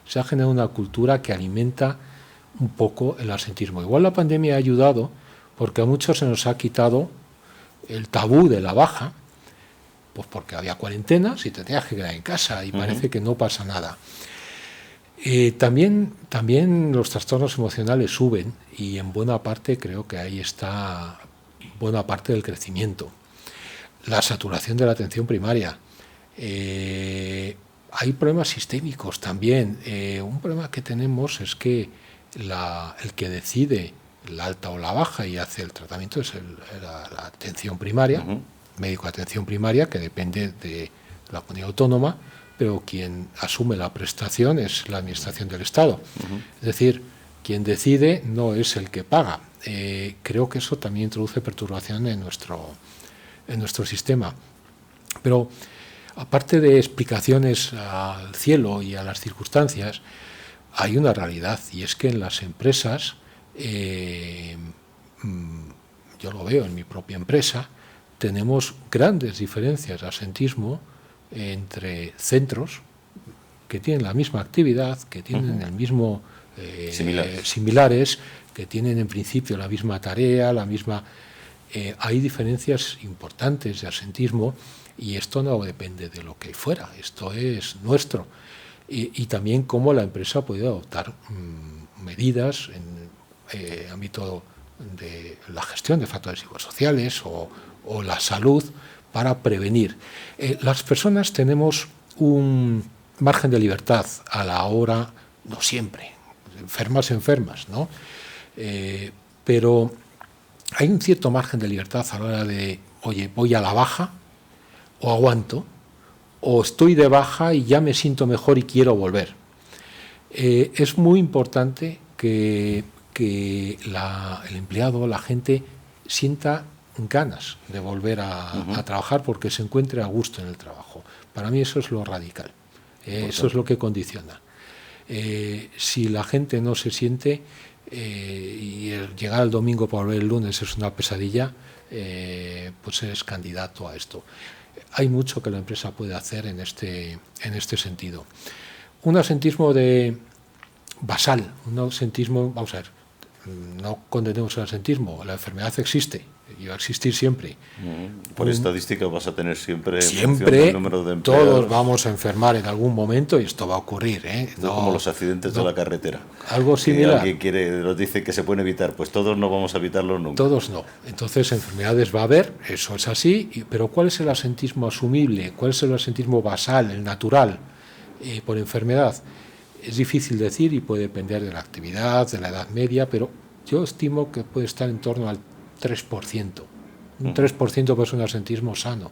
se ha generado una cultura que alimenta un poco el absentismo. Igual la pandemia ha ayudado porque a muchos se nos ha quitado el tabú de la baja, pues porque había cuarentenas y te tenías que quedar en casa y parece que no pasa nada. También los trastornos emocionales suben, y en buena parte creo que ahí está buena parte del crecimiento. La saturación de la atención primaria. Hay problemas sistémicos también. Un problema que tenemos es que el que decide la alta o la baja y hace el tratamiento es la atención primaria, médico de atención primaria, que depende de la comunidad autónoma, pero quien asume la prestación es la Administración del Estado. Es decir, quien decide no es el que paga. Creo que eso también introduce perturbación en nuestro sistema. Pero aparte de explicaciones al cielo y a las circunstancias, hay una realidad, y es que en las empresas, yo lo veo en mi propia empresa, tenemos grandes diferencias de absentismo entre centros que tienen la misma actividad, que tienen el mismo similares, que tienen en principio la misma tarea, hay diferencias importantes de absentismo, y esto no depende de lo que hay fuera, esto es nuestro. Y también cómo la empresa puede adoptar medidas en ámbito de la gestión de factores psicosociales o la salud para prevenir. Las personas tenemos un margen de libertad a la hora, no siempre, enfermas, ¿no? Pero hay un cierto margen de libertad a la hora de, oye, voy a la baja, o aguanto, o estoy de baja y ya me siento mejor y quiero volver. Es muy importante que el empleado, la gente, sienta ganas de volver a trabajar porque se encuentre a gusto en el trabajo. Para mí eso es lo radical, eso es lo que condiciona. Si la gente no se siente, y el llegar al domingo para volver el lunes es una pesadilla, pues es candidato a esto. Hay mucho que la empresa puede hacer en este sentido. Un absentismo basal, un absentismo, vamos a ver, no condenemos el absentismo, la enfermedad existe y va a existir siempre. Por estadística vas a tener siempre el número de empleados. Todos vamos a enfermar en algún momento y esto va a ocurrir. No como los accidentes de la carretera. Algo similar. Alguien nos dice que se pueden evitar, pues todos no vamos a evitarlos nunca. Todos no. Entonces enfermedades va a haber, eso es así, pero ¿cuál es el absentismo asumible? ¿Cuál es el absentismo basal, el natural, por enfermedad? Es difícil decir y puede depender de la actividad, de la edad media, pero yo estimo que puede estar en torno al 3%. Un 3% puede ser un absentismo sano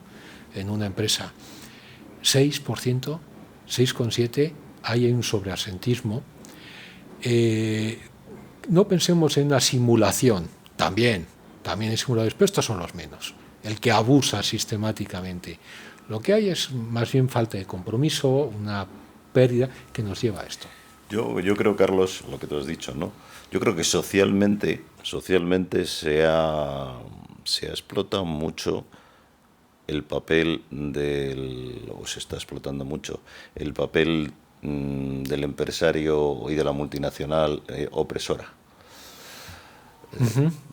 en una empresa. 6%, 6,7%, hay un sobreabsentismo. No pensemos en una simulación, también hay simuladores, pero estos son los menos. El que abusa sistemáticamente. Lo que hay es más bien falta de compromiso, una pérdida que nos lleva a esto. Yo creo, Carlos, lo que tú has dicho, ¿no? Yo creo que socialmente se ha explotado mucho el papel o se está explotando mucho el papel del empresario y de la multinacional opresora.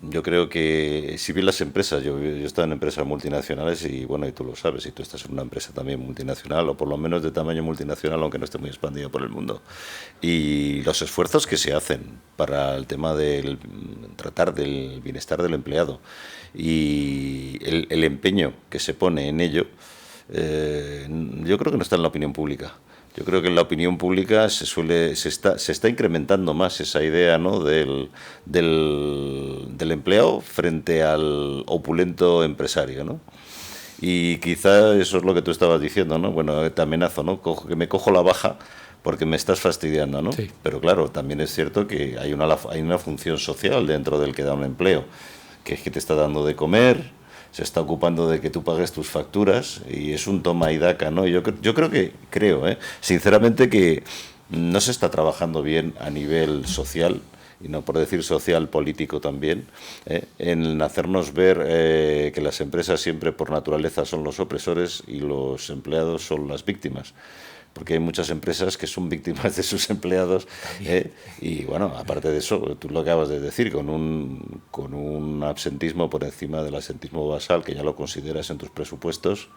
Yo creo que si bien las empresas, yo he estado en empresas multinacionales y bueno, y tú lo sabes, y tú estás en una empresa también multinacional, o por lo menos de tamaño multinacional, aunque no esté muy expandida por el mundo, y los esfuerzos que se hacen para el tema del tratar del bienestar del empleado y el empeño que se pone en ello, yo creo que no está en la opinión pública. Yo creo que en la opinión pública se está incrementando más esa idea, ¿no?, del empleado frente al opulento empresario, ¿no? Y quizá eso es lo que tú estabas diciendo, ¿no? Bueno, te amenazo, ¿no? Que me cojo la baja porque me estás fastidiando, ¿no? Sí. Pero claro, también es cierto que hay una función social dentro del que da un empleo, que es que te está dando de comer, se está ocupando de que tú pagues tus facturas y es un toma y daca, ¿no? Yo creo, sinceramente, que no se está trabajando bien a nivel social, y no por decir social, político también, en hacernos ver que las empresas siempre por naturaleza son los opresores y los empleados son las víctimas. Porque hay muchas empresas que son víctimas de sus empleados, y bueno, aparte de eso, tú lo acabas de decir, con un absentismo por encima del absentismo basal, que ya lo consideras en tus presupuestos,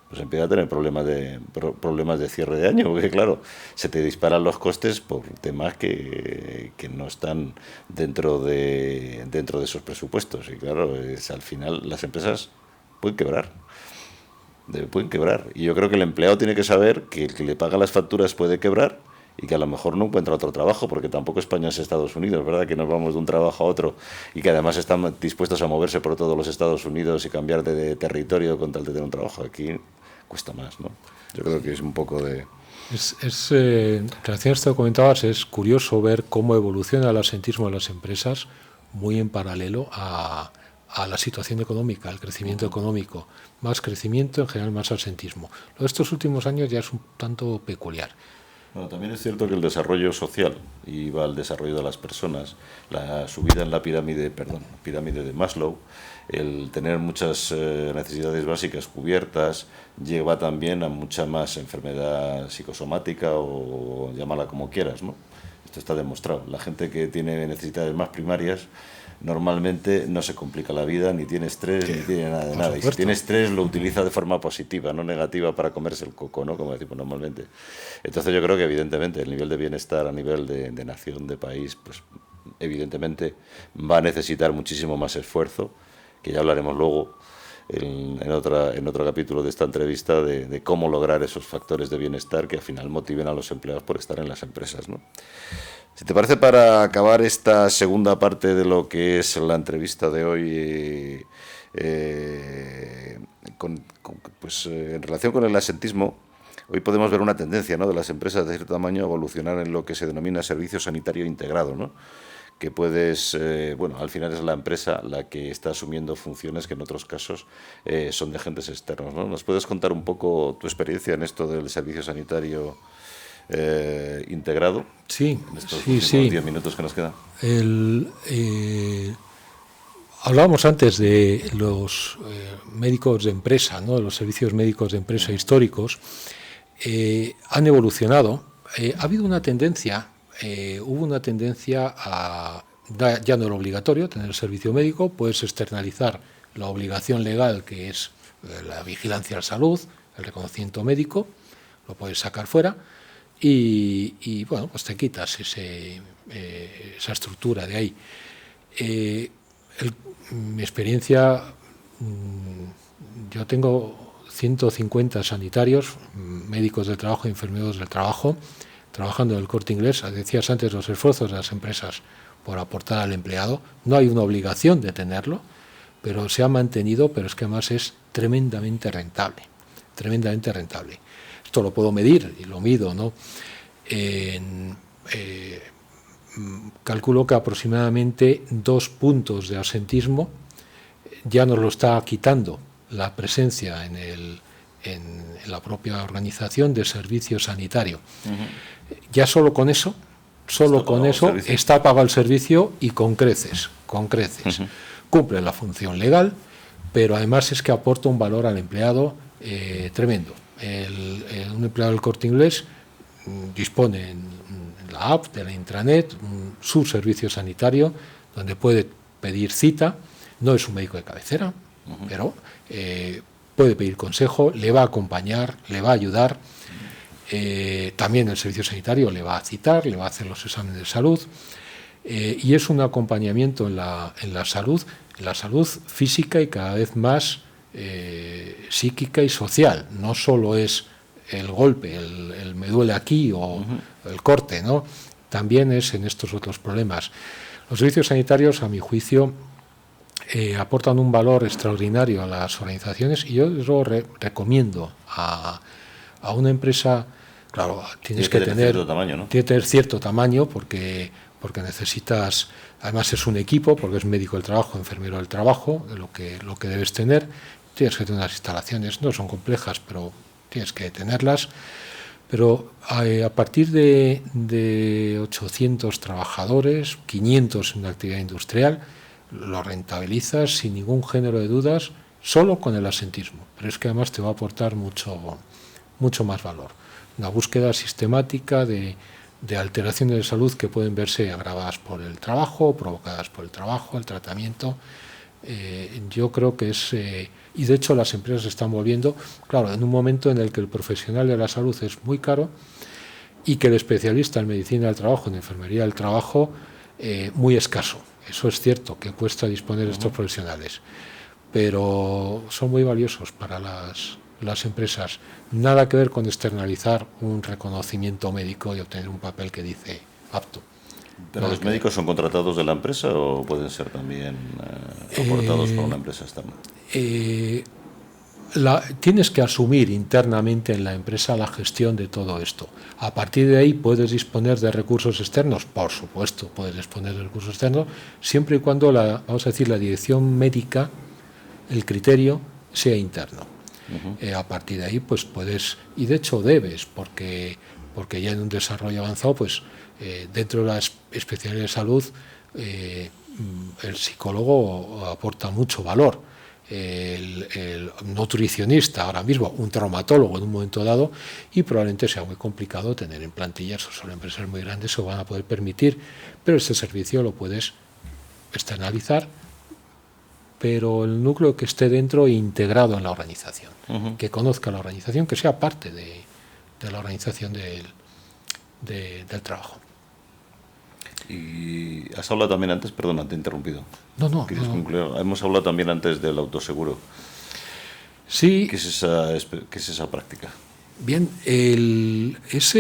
pues empieza a tener problemas de cierre de año, porque claro, se te disparan los costes por temas que no están dentro de esos presupuestos, y claro, al final las empresas pueden quebrar. Y yo creo que el empleado tiene que saber que el que le paga las facturas puede quebrar y que a lo mejor no encuentra otro trabajo, porque tampoco España es Estados Unidos, ¿verdad? Que nos vamos de un trabajo a otro y que además están dispuestos a moverse por todos los Estados Unidos y cambiar de territorio con tal de tener un trabajo. Aquí cuesta más, ¿no? Yo creo que es un poco de... En relación a esto que comentabas, es curioso ver cómo evoluciona el absentismo de las empresas muy en paralelo a la situación económica, al crecimiento económico. Más crecimiento, en general más absentismo. Lo de estos últimos años ya es un tanto peculiar. Bueno, también es cierto que el desarrollo social iba al desarrollo de las personas, la subida en la pirámide de Maslow, el tener muchas necesidades básicas cubiertas, lleva también a mucha más enfermedad psicosomática o llámala como quieras, ¿no? Esto está demostrado. La gente que tiene necesidades más primarias normalmente no se complica la vida, ni tiene estrés, ni tiene nada de nada. Y si tiene estrés lo utiliza de forma positiva, no negativa, para comerse el coco, ¿no?, como decimos normalmente. Entonces yo creo que evidentemente el nivel de bienestar a nivel de nación, de país, pues evidentemente va a necesitar muchísimo más esfuerzo, que ya hablaremos luego en otro capítulo de esta entrevista de cómo lograr esos factores de bienestar que al final motiven a los empleados por estar en las empresas, ¿no? Si te parece, para acabar esta segunda parte de lo que es la entrevista de hoy, en relación con el absentismo, hoy podemos ver una tendencia, ¿no?, de las empresas de cierto tamaño a evolucionar en lo que se denomina servicio sanitario integrado, ¿no?, que puedes, al final es la empresa la que está asumiendo funciones que en otros casos son de agentes externos, ¿no? ¿Nos puedes contar un poco tu experiencia en esto del servicio sanitario integrado? Sí, en estos sí. 10 minutos que nos quedan. Hablábamos antes de los médicos de empresa, ¿no?, de los servicios médicos de empresa históricos. Han evolucionado. Ha habido una tendencia, hubo una tendencia a, ya no era obligatorio tener el servicio médico, puedes externalizar la obligación legal, que es la vigilancia a la salud, el reconocimiento médico, lo puedes sacar fuera. Y bueno, pues te quitas esa estructura de ahí. Mi experiencia, yo tengo 150 sanitarios, médicos del trabajo y enfermeros del trabajo, trabajando en el Corte Inglés. Decías antes los esfuerzos de las empresas por aportar al empleado. No hay una obligación de tenerlo, pero se ha mantenido, pero es que además es tremendamente rentable, tremendamente rentable. Esto lo puedo medir y lo mido, ¿no? Calculo que aproximadamente 2 puntos de absentismo ya nos lo está quitando la presencia en la propia organización de servicio sanitario. Ya solo con eso está pagado el servicio, y con creces. Cumple la función legal, pero además es que aporta un valor al empleado tremendo. Un empleado del Corte Inglés dispone en la app de la intranet su servicio sanitario, donde puede pedir cita, no es un médico de cabecera, pero puede pedir consejo, le va a acompañar, le va a ayudar. También el servicio sanitario le va a citar, le va a hacer los exámenes de salud, y es un acompañamiento en la salud física y cada vez más psíquica y social. No solo es el golpe, el me duele aquí o el corte, ¿no? También es en estos otros problemas. Los servicios sanitarios, a mi juicio, aportan un valor extraordinario a las organizaciones, y yo lo recomiendo a una empresa. Claro, tienes que tener cierto tamaño, ¿no? Tiene que tener cierto tamaño porque necesitas, además es un equipo, porque es médico del trabajo, enfermero del trabajo, lo que debes tener. Tienes que tener unas instalaciones, no son complejas, pero tienes que tenerlas. Pero a partir de 800 trabajadores, 500 en la actividad industrial, lo rentabilizas sin ningún género de dudas, solo con el asentismo. Pero es que además te va a aportar mucho más valor. Una búsqueda sistemática de alteraciones de salud que pueden verse agravadas por el trabajo, provocadas por el trabajo, el tratamiento. Yo creo que es... y de hecho las empresas se están volviendo, claro, en un momento en el que el profesional de la salud es muy caro y que el especialista en medicina del trabajo, en enfermería del trabajo, muy escaso. Eso es cierto, que cuesta disponer de estos profesionales, pero son muy valiosos para las empresas. Nada que ver con externalizar un reconocimiento médico y obtener un papel que dice apto. ¿Pero los médicos son contratados de la empresa o pueden ser también aportados por una empresa externa? Tienes que asumir internamente en la empresa la gestión de todo esto. A partir de ahí, ¿puedes disponer de recursos externos? Por supuesto, puedes disponer de recursos externos, siempre y cuando la dirección médica, el criterio, sea interno. A partir de ahí, pues puedes, y de hecho debes, porque ya en un desarrollo avanzado, pues dentro de la especialidad de salud, el psicólogo aporta mucho valor. El nutricionista ahora mismo, un traumatólogo en un momento dado, y probablemente sea muy complicado tener en plantillas, son empresas muy grandes, se lo van a poder permitir, pero este servicio lo puedes externalizar, pero el núcleo que esté dentro integrado en la organización, que conozca la organización, que sea parte de la organización del trabajo. Y has hablado también antes, perdona, te he interrumpido. No. ¿Quieres concluir? Hemos hablado también antes del autoseguro. Sí. ¿Qué es esa práctica? Bien, es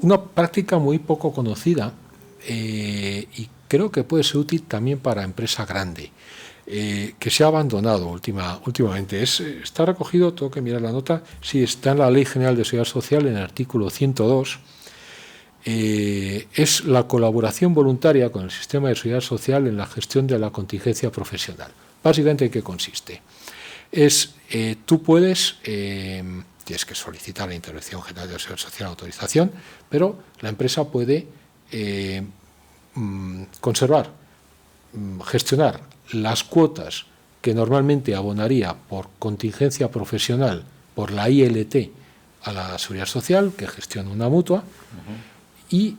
una práctica muy poco conocida y creo que puede ser útil también para empresa grande, que se ha abandonado últimamente. Está recogido, tengo que mirar la nota, sí, está en la Ley General de Seguridad Social, en el artículo 102. Es la colaboración voluntaria con el sistema de seguridad social en la gestión de la contingencia profesional. Básicamente, ¿en qué consiste? Tú puedes, tienes que solicitar la Intervención General de la Seguridad Social, autorización, pero la empresa puede conservar, gestionar las cuotas que normalmente abonaría por contingencia profesional por la ILT a la Seguridad Social, que gestiona una mutua, y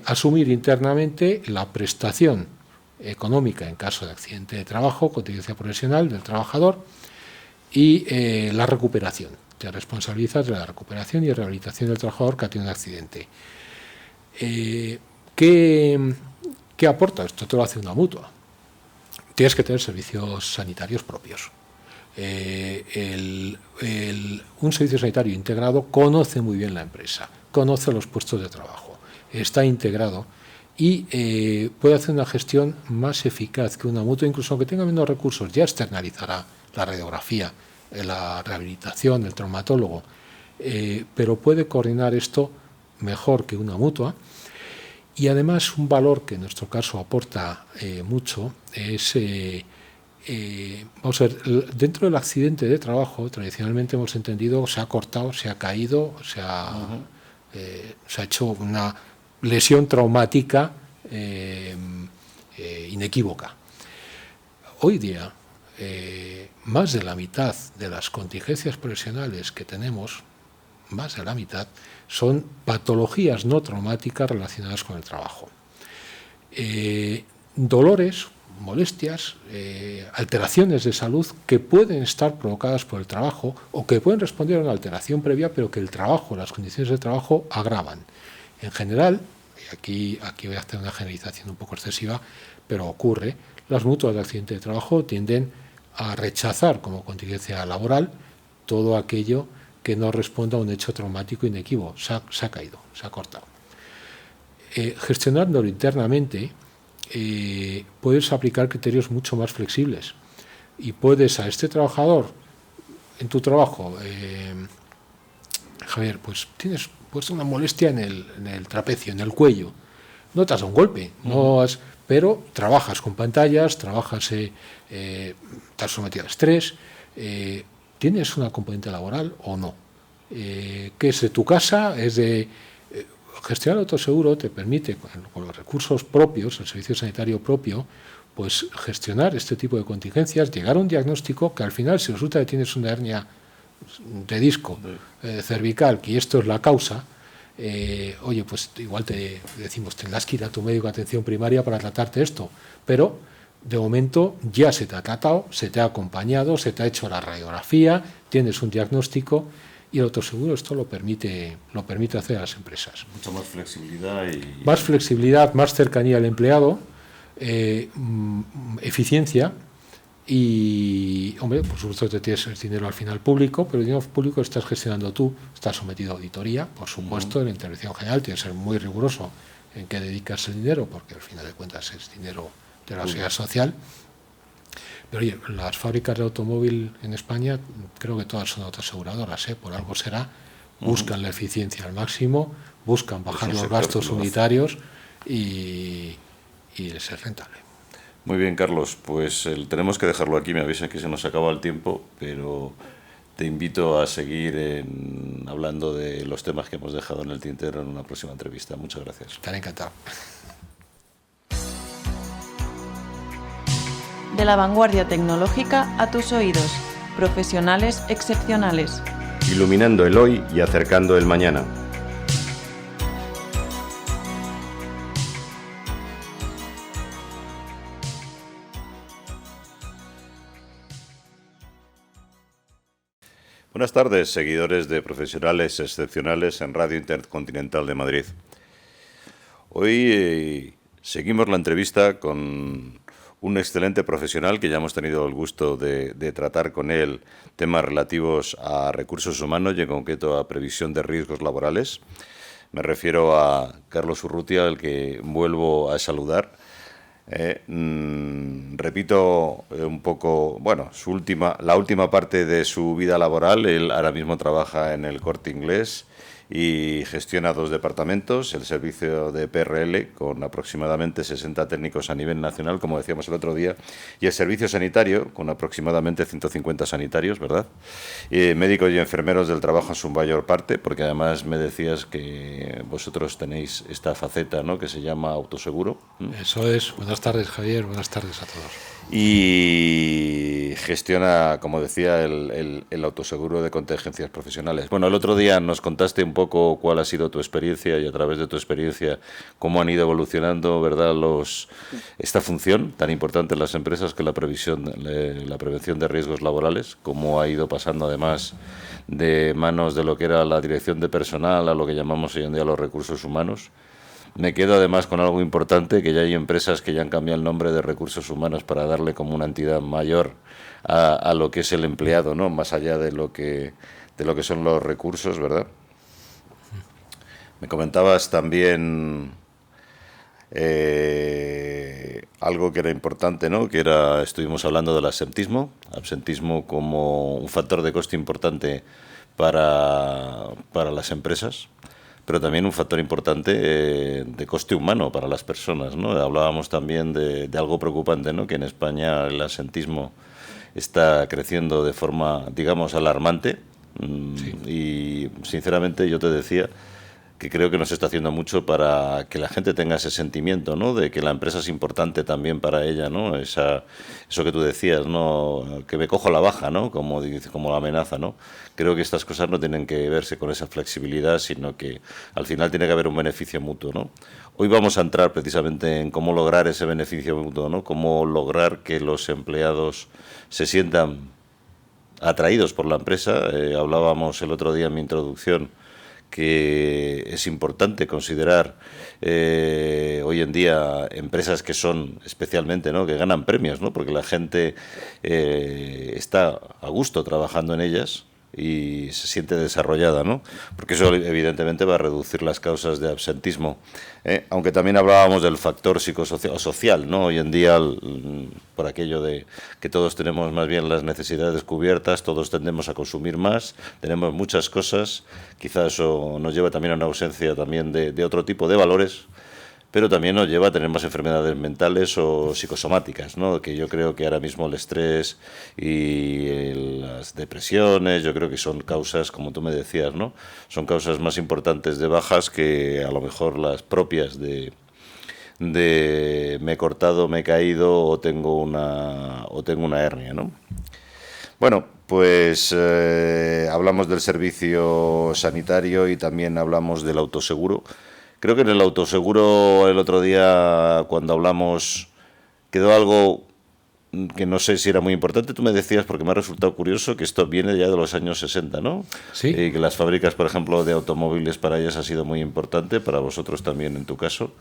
asumir internamente la prestación económica en caso de accidente de trabajo, contingencia profesional del trabajador, y la recuperación. Te responsabilizas de la recuperación y rehabilitación del trabajador que ha tenido un accidente. ¿Qué aporta? Esto te lo hace una mutua. Tienes que tener servicios sanitarios propios. Un servicio sanitario integrado conoce muy bien la empresa, conoce los puestos de trabajo, está integrado y puede hacer una gestión más eficaz que una mutua, incluso aunque tenga menos recursos, ya externalizará la radiografía, la rehabilitación, el traumatólogo, pero puede coordinar esto mejor que una mutua. Y además un valor que en nuestro caso aporta mucho es, vamos a ver, dentro del accidente de trabajo tradicionalmente hemos entendido se ha cortado, se ha caído, se ha hecho una lesión traumática inequívoca. Hoy día, más de la mitad de las contingencias profesionales que tenemos, más de la mitad, son patologías no traumáticas relacionadas con el trabajo. dolores, molestias, alteraciones de salud que pueden estar provocadas por el trabajo o que pueden responder a una alteración previa, pero que el trabajo, las condiciones de trabajo agravan. En general, y aquí voy a hacer una generalización un poco excesiva, pero ocurre, las mutuas de accidente de trabajo tienden a rechazar como contingencia laboral todo aquello que no responda a un hecho traumático inequívoco. Se ha caído, se ha cortado. Gestionándolo internamente, puedes aplicar criterios mucho más flexibles y puedes a este trabajador en tu trabajo, Javier, pues tienes una molestia en el trapecio, en el cuello, no te has dado un golpe, pero trabajas con pantallas, estás sometido a estrés, ¿tienes una componente laboral o no? ¿Qué es de tu casa? Es de... Gestionar el autoseguro te permite, con los recursos propios, el servicio sanitario propio, pues gestionar este tipo de contingencias, llegar a un diagnóstico que al final, si resulta que tienes una hernia de disco cervical, que esto es la causa, oye, pues igual te decimos, tendrás que ir a tu médico de atención primaria para tratarte esto, pero de momento ya se te ha tratado, se te ha acompañado, se te ha hecho la radiografía, tienes un diagnóstico. Y el autoseguro esto lo permite hacer a las empresas. Mucha más flexibilidad y... Más flexibilidad, más cercanía al empleado, eficiencia y, hombre, por supuesto te tienes el dinero al final público, pero el dinero público lo estás gestionando tú, estás sometido a auditoría, por supuesto, en la intervención general tienes que ser muy riguroso en qué dedicas el dinero, porque al final de cuentas es dinero de la seguridad social. Pero oye, las fábricas de automóvil en España creo que todas son autoaseguradoras, por algo será, buscan la eficiencia al máximo, buscan bajar los gastos unitarios y les es rentable. Muy bien, Carlos, pues tenemos que dejarlo aquí, me avisan que se nos acaba el tiempo, pero te invito a seguir hablando de los temas que hemos dejado en el tintero en una próxima entrevista. Muchas gracias. Estaré encantado. De la vanguardia tecnológica a tus oídos. Profesionales excepcionales. Iluminando el hoy y acercando el mañana. Buenas tardes, seguidores de Profesionales Excepcionales en Radio Intercontinental de Madrid. Hoy seguimos la entrevista con un excelente profesional que ya hemos tenido el gusto de tratar con él temas relativos a recursos humanos y en concreto a previsión de riesgos laborales. Me refiero a Carlos Urrutia, al que vuelvo a saludar. Repito un poco, bueno, la última parte de su vida laboral. Él ahora mismo trabaja en el Corte Inglés y gestiona 2 departamentos, el servicio de PRL con aproximadamente 60 técnicos a nivel nacional, como decíamos el otro día, y el servicio sanitario con aproximadamente 150 sanitarios, ¿verdad? Médicos y enfermeros del trabajo en su mayor parte, porque además me decías que vosotros tenéis esta faceta, ¿no?, que se llama autoseguro. Eso es. Buenas tardes, Javier. Buenas tardes a todos. Y gestiona, como decía, el autoseguro de contingencias profesionales. Bueno, el otro día nos contaste un poco cuál ha sido tu experiencia y a través de tu experiencia cómo han ido evolucionando, ¿verdad?, esta función tan importante en las empresas que la prevención de riesgos laborales, cómo ha ido pasando además de manos de lo que era la dirección de personal a lo que llamamos hoy en día los recursos humanos. Me quedo además con algo importante, que ya hay empresas que ya han cambiado el nombre de recursos humanos para darle como una entidad mayor a lo que es el empleado, ¿no?, más allá de lo que son los recursos, ¿verdad? Me comentabas también algo que era importante, ¿no?, que estuvimos hablando del absentismo como un factor de coste importante para las empresas, pero también un factor importante de coste humano para las personas, ¿no? Hablábamos también de algo preocupante, ¿no?, que en España el absentismo está creciendo de forma, digamos, alarmante. Sí. Y sinceramente yo te decía que creo que no se está haciendo mucho para que la gente tenga ese sentimiento, ¿no? De que la empresa es importante también para ella, ¿no? Eso que tú decías, ¿no? Que me cojo la baja, ¿no? Como la amenaza, ¿no? Creo que estas cosas no tienen que verse con esa flexibilidad, sino que al final tiene que haber un beneficio mutuo, ¿no? Hoy vamos a entrar precisamente en cómo lograr ese beneficio mutuo, ¿no? Cómo lograr que los empleados se sientan atraídos por la empresa. Hablábamos el otro día en mi introducción que es importante considerar hoy en día empresas que son especialmente, ¿no? Que ganan premios, ¿no? Porque la gente está a gusto trabajando en ellas y se siente desarrollada, ¿no? Porque eso evidentemente va a reducir las causas de absentismo. Aunque también hablábamos del factor psicosocial o social, ¿no? Hoy en día, por aquello de que todos tenemos más bien las necesidades cubiertas, todos tendemos a consumir más, tenemos muchas cosas, quizás eso nos lleva también a una ausencia también de otro tipo de valores, pero también nos lleva a tener más enfermedades mentales o psicosomáticas, ¿no? Que yo creo que ahora mismo el estrés y las depresiones, yo creo que son causas, como tú me decías, ¿no? Son causas más importantes de bajas que a lo mejor las propias de me he cortado, me he caído o tengo una hernia, ¿no? Bueno, pues hablamos del servicio sanitario y también hablamos del autoseguro. Creo que en el autoseguro el otro día, cuando hablamos, quedó algo que no sé si era muy importante. Tú me decías, porque me ha resultado curioso, que esto viene ya de los años 60, ¿no? Sí. Y que las fábricas, por ejemplo, de automóviles para ellas ha sido muy importante, para vosotros también en tu caso.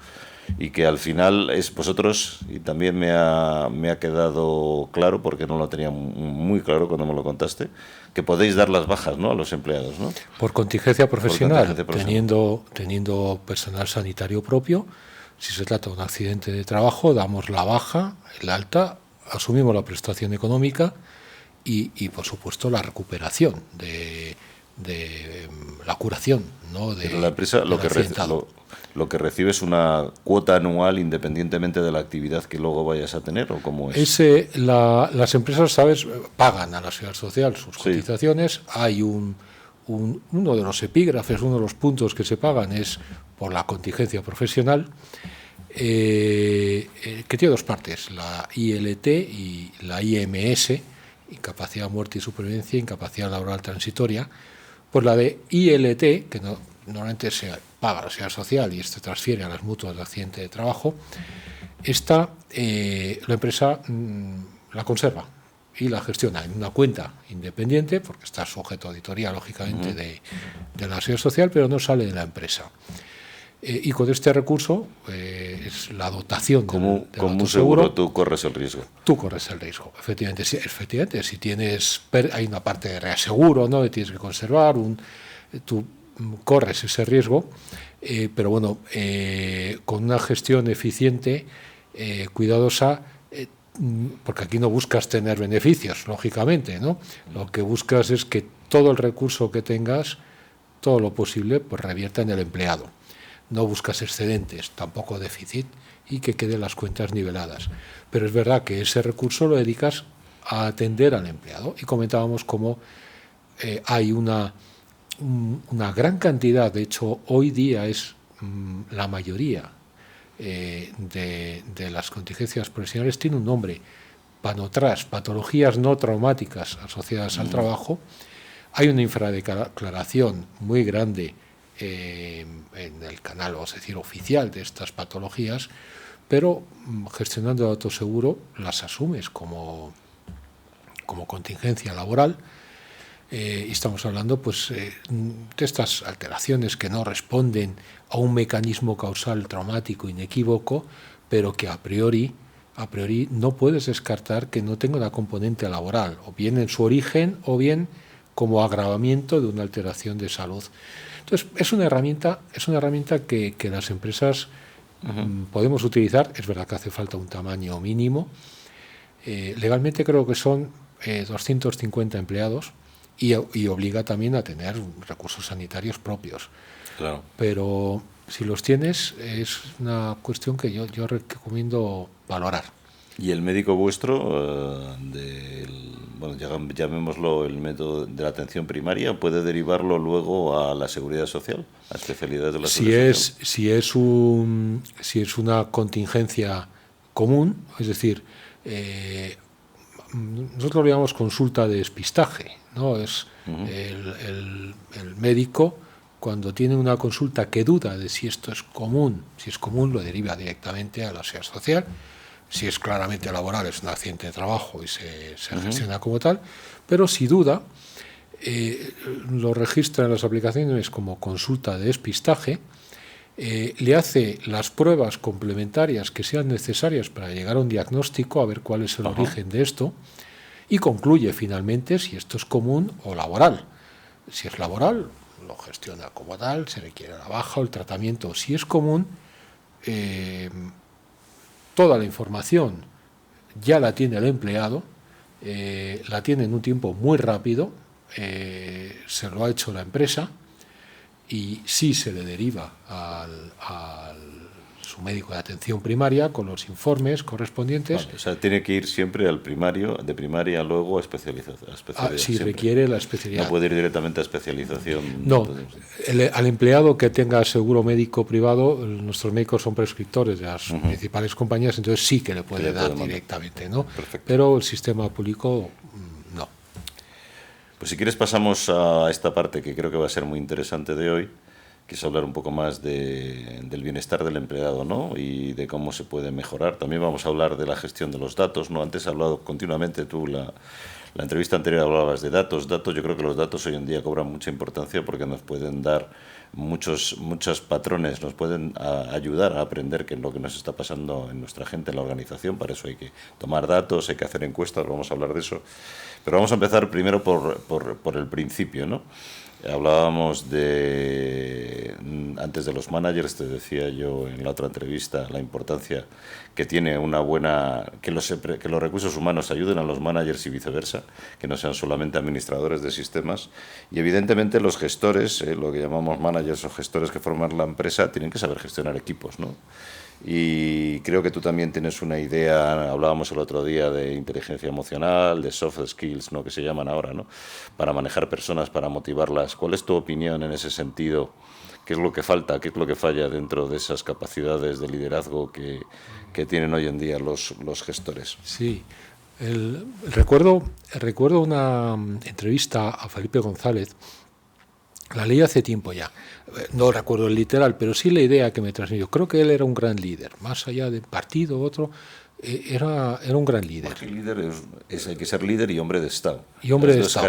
Y que al final es vosotros, y también me ha quedado claro, porque no lo tenía muy claro cuando me lo contaste, que podéis dar las bajas, ¿no? A los empleados, ¿no? Por contingencia profesional, Por contingencia profesional. teniendo personal sanitario propio. Si se trata de un accidente de trabajo, damos la baja, el alta, asumimos la prestación económica y por supuesto, la recuperación de la curación, ¿no? Pero la empresa lo que recibe es una cuota anual independientemente de la actividad que luego vayas a tener, ¿o cómo es? Las empresas, ¿sabes?, pagan a la Seguridad Social sus cotizaciones. Sí. Hay uno de los epígrafes, uno de los puntos que se pagan es por la contingencia profesional, que tiene dos partes, la ILT y la IMS, incapacidad, muerte y supervivencia, incapacidad laboral transitoria. Pues la de ILT, que normalmente se paga la Seguridad Social y se transfiere a las mutuas de accidente de trabajo, esta la empresa la conserva y la gestiona en una cuenta independiente, porque está sujeto a auditoría, lógicamente, de la Seguridad Social, pero no sale de la empresa. Y con este recurso es la dotación como un seguro, tú corres el riesgo. Tú corres el riesgo, efectivamente. Si tienes, hay una parte de reaseguro, ¿no?, que tienes que conservar, tú corres ese riesgo, pero bueno, con una gestión eficiente, cuidadosa, porque aquí no buscas tener beneficios, lógicamente, ¿no? Lo que buscas es que todo el recurso que tengas, todo lo posible, pues revierta en el empleado. No buscas excedentes, tampoco déficit, y que queden las cuentas niveladas. Pero es verdad que ese recurso lo dedicas a atender al empleado. Y comentábamos cómo hay una gran cantidad, de hecho hoy día es la mayoría de las contingencias profesionales tiene un nombre, PANOTRAS, patologías no traumáticas asociadas al trabajo. Hay una infradeclaración muy grande en el canal, vamos a decir, oficial de estas patologías, pero gestionando el autoseguro las asumes como contingencia laboral. Y estamos hablando, pues, de estas alteraciones que no responden a un mecanismo causal traumático inequívoco, pero que a priori no puedes descartar que no tenga una componente laboral, o bien en su origen, o bien como agravamiento de una alteración de salud. Entonces, es una herramienta que las empresas podemos utilizar. Es verdad que hace falta un tamaño mínimo. Legalmente creo que son 250 empleados y obliga también a tener recursos sanitarios propios. Claro. Pero si los tienes, es una cuestión que yo recomiendo valorar. ¿Y el médico vuestro, bueno, llamémoslo el método de la atención primaria, puede derivarlo luego a la seguridad social, a especialidades de la seguridad social? Si es una contingencia común, es decir, nosotros lo llamamos consulta de despistaje, ¿no? Es el médico, cuando tiene una consulta que duda de si esto es común, lo deriva directamente a la seguridad social. Si es claramente laboral, es un accidente de trabajo y se gestiona como tal, pero si duda, lo registra en las aplicaciones como consulta de despistaje, le hace las pruebas complementarias que sean necesarias para llegar a un diagnóstico, a ver cuál es el origen de esto, y concluye finalmente si esto es común o laboral. Si es laboral, lo gestiona como tal, se requiere la baja o el tratamiento. Si es común, toda la información ya la tiene el empleado, la tiene en un tiempo muy rápido, se lo ha hecho la empresa y sí se le deriva a su médico de atención primaria con los informes correspondientes. Vale, o sea, tiene que ir siempre al primario, de primaria luego a especialidad. Si requiere la especialidad. No puede ir directamente a especialización. No, al empleado que tenga seguro médico privado, nuestros médicos son prescriptores de las principales compañías, entonces sí que le puede dar directamente, ¿no? Perfecto. Pero el sistema público no. Pues si quieres pasamos a esta parte que creo que va a ser muy interesante de hoy, que es hablar un poco más del bienestar del empleado, ¿no? Y de cómo se puede mejorar. También vamos a hablar de la gestión de los datos, ¿no? Antes has hablado continuamente tú, la entrevista anterior hablabas de datos. Yo creo que los datos hoy en día cobran mucha importancia porque nos pueden dar muchos patrones, nos pueden ayudar a aprender qué es lo que nos está pasando en nuestra gente, en la organización. Para eso hay que tomar datos, hay que hacer encuestas, vamos a hablar de eso. Pero vamos a empezar primero por el principio, ¿no? Hablábamos antes de los managers, te decía yo en la otra entrevista, la importancia que tiene que los recursos humanos ayuden a los managers y viceversa, que no sean solamente administradores de sistemas. Y evidentemente los gestores, lo que llamamos managers o gestores que forman la empresa, tienen que saber gestionar equipos, ¿no? Y creo que tú también tienes una idea, hablábamos el otro día de inteligencia emocional, de soft skills, ¿no?, que se llaman ahora, ¿no?, para manejar personas, para motivarlas. ¿Cuál es tu opinión en ese sentido? ¿Qué es lo que falta, qué es lo que falla dentro de esas capacidades de liderazgo que tienen hoy en día los gestores? Sí, recuerdo una entrevista a Felipe González. La leí hace tiempo ya, no recuerdo el literal, pero sí la idea que me transmitió. Creo que él era un gran líder, más allá de partido otro, era un gran líder. Porque líder hay que ser líder y hombre de Estado. Y hombre de Estado.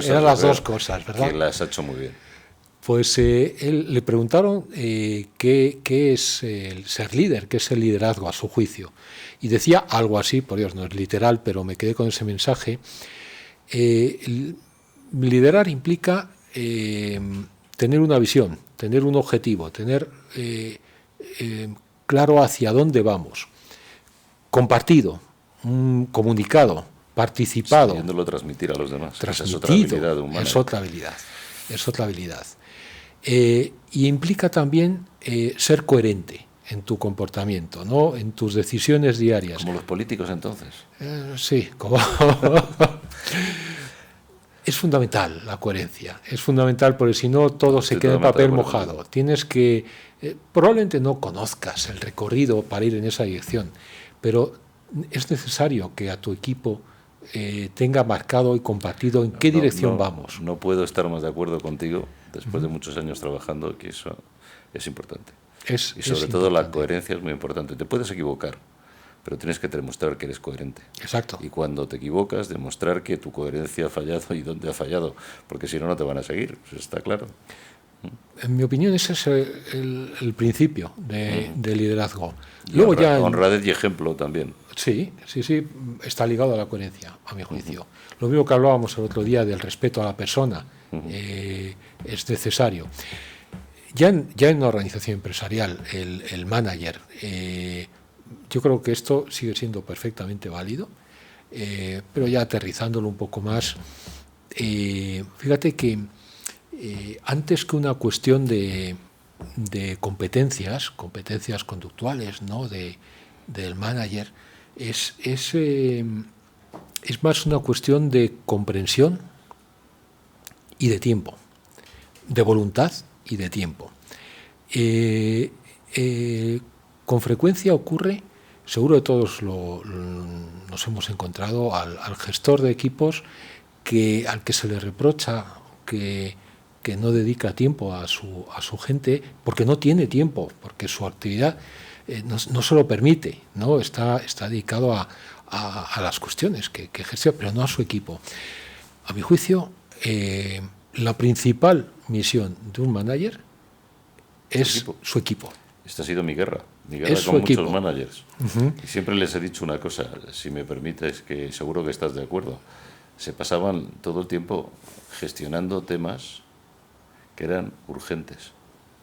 Eran las dos cosas, ¿verdad? Que las ha hecho muy bien. Pues él le preguntaron qué es el ser líder, qué es el liderazgo a su juicio. Y decía algo así, por Dios, no es literal, pero me quedé con ese mensaje. Liderar implica tener una visión, tener un objetivo, tener claro hacia dónde vamos, compartido, comunicado, participado. Sabiéndolo transmitir a los demás. Transmitido, esa es otra habilidad humana. Es otra habilidad. Y implica también ser coherente en tu comportamiento, ¿no?, en tus decisiones diarias. Como los políticos, entonces. Sí, como... Es fundamental la coherencia, es fundamental porque si no todo se queda en papel mojado. Tienes que, probablemente no conozcas el recorrido para ir en esa dirección, pero es necesario que a tu equipo tenga marcado y compartido en qué dirección vamos. No puedo estar más de acuerdo contigo, después de muchos años trabajando, que eso es importante. Y sobre todo la coherencia es muy importante. Te puedes equivocar, pero tienes que demostrar que eres coherente. Exacto. Y cuando te equivocas, demostrar que tu coherencia ha fallado y dónde ha fallado, porque si no, no te van a seguir, eso está claro. En mi opinión, ese es el principio de liderazgo. Luego honradez y ejemplo también. Sí, está ligado a la coherencia, a mi juicio. Lo mismo que hablábamos el otro día del respeto a la persona, es necesario. Ya en una organización empresarial, el manager... yo creo que esto sigue siendo perfectamente válido, pero ya aterrizándolo un poco más, fíjate que antes que una cuestión de competencias conductuales, ¿no?, del manager, Es más una cuestión de comprensión y de tiempo, de voluntad y de tiempo. Con frecuencia ocurre, seguro que todos nos hemos encontrado, al gestor de equipos al que se le reprocha que no dedica tiempo a su gente, porque no tiene tiempo, porque su actividad no se lo permite, ¿no? Está dedicado a las cuestiones que gestiona, pero no a su equipo. A mi juicio, la principal misión de un manager es su equipo. Esta ha sido mi guerra con muchos managers. Y siempre les he dicho una cosa, si me permites, que seguro que estás de acuerdo. Se pasaban todo el tiempo gestionando temas que eran urgentes,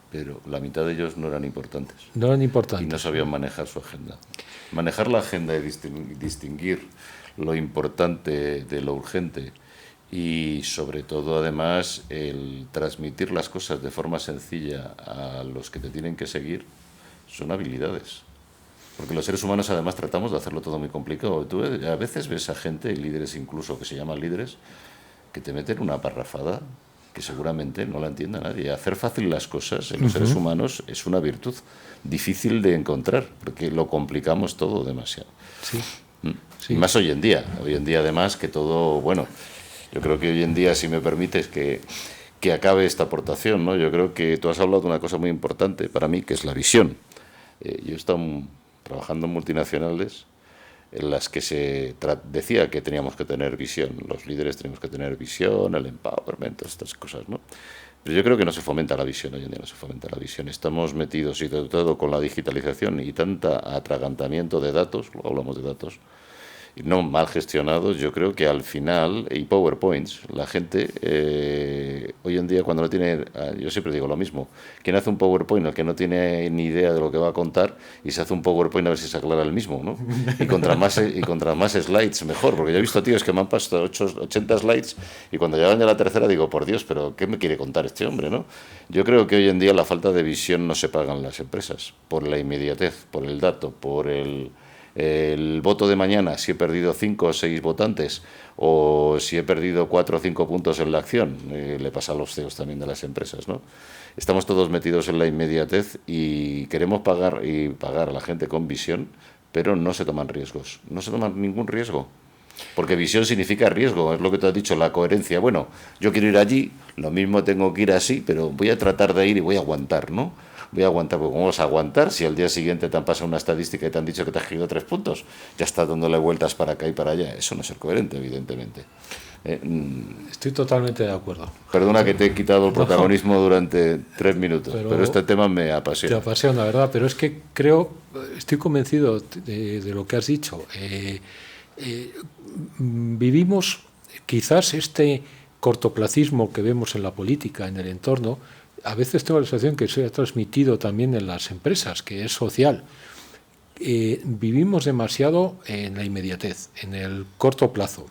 pero la mitad de ellos no eran importantes. No eran importantes. Y no sabían manejar su agenda. Manejar la agenda y distinguir lo importante de lo urgente y, sobre todo, además, el transmitir las cosas de forma sencilla a los que te tienen que seguir son habilidades. Porque los seres humanos, además, tratamos de hacerlo todo muy complicado. Tú a veces ves a gente, líderes incluso, que se llaman líderes, que te meten una parrafada que seguramente no la entienda nadie. Hacer fácil las cosas en los seres humanos es una virtud difícil de encontrar, porque lo complicamos todo demasiado. Sí. Sí. Y más hoy en día, además, que todo, bueno, yo creo que hoy en día, si me permites que acabe esta aportación, ¿no? Yo creo que tú has hablado de una cosa muy importante para mí, que es la visión. Yo he estado trabajando en multinacionales en las que se decía que teníamos que tener visión, los líderes tenemos que tener visión, el empowerment, todas estas cosas, ¿no? Pero yo creo que no se fomenta la visión, hoy en día no se fomenta la visión. Estamos metidos, y sobre todo con la digitalización y tanta atragantamiento de datos, luego hablamos de datos, y no mal gestionados, yo creo que al final, y PowerPoints, la gente hoy en día cuando no tiene, yo siempre digo lo mismo, quien hace un PowerPoint, el que no tiene ni idea de lo que va a contar, y se hace un PowerPoint a ver si se aclara el mismo, ¿no? Y contra más slides, mejor, porque yo he visto tíos que me han pasado 80 slides, y cuando llegan ya a la tercera digo, por Dios, pero ¿qué me quiere contar este hombre, no? Yo creo que hoy en día la falta de visión no se paga en las empresas, por la inmediatez, por el dato, por el voto de mañana, si he perdido 5 o 6 votantes o si he perdido 4 o 5 puntos en la acción, le pasa a los CEOs también de las empresas, ¿no? Estamos todos metidos en la inmediatez y queremos pagar a la gente con visión, pero no se toman riesgos, no se toman ningún riesgo. Porque visión significa riesgo, es lo que tú has dicho, la coherencia. Bueno, yo quiero ir allí, lo mismo tengo que ir así, pero voy a tratar de ir y voy a aguantar, ¿no? Voy a aguantar, porque ¿cómo vas a aguantar si al día siguiente te han pasado una estadística y te han dicho que te has girado 3 puntos? Ya estás dándole vueltas para acá y para allá. Eso no es ser coherente, evidentemente. Estoy totalmente de acuerdo. Perdona que te he quitado el protagonismo durante 3 minutos, pero este tema me apasiona. Te apasiona, ¿verdad? Pero es que estoy convencido de lo que has dicho. Vivimos quizás este cortoplacismo que vemos en la política, en el entorno. A veces tengo la sensación que se ha transmitido también en las empresas, que es social. Vivimos demasiado en la inmediatez, en el corto plazo.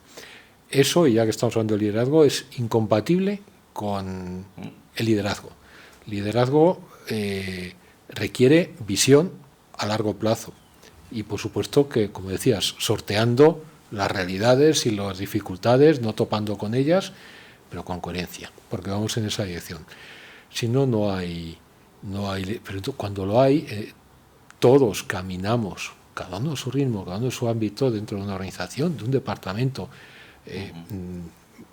Eso, y ya que estamos hablando de liderazgo, es incompatible con el liderazgo. Liderazgo requiere visión a largo plazo. Y, por supuesto, que, como decías, sorteando las realidades y las dificultades, no topando con ellas, pero con coherencia, porque vamos en esa dirección. Si no, no hay. Pero cuando lo hay, todos caminamos, cada uno a su ritmo, cada uno a su ámbito, dentro de una organización, de un departamento,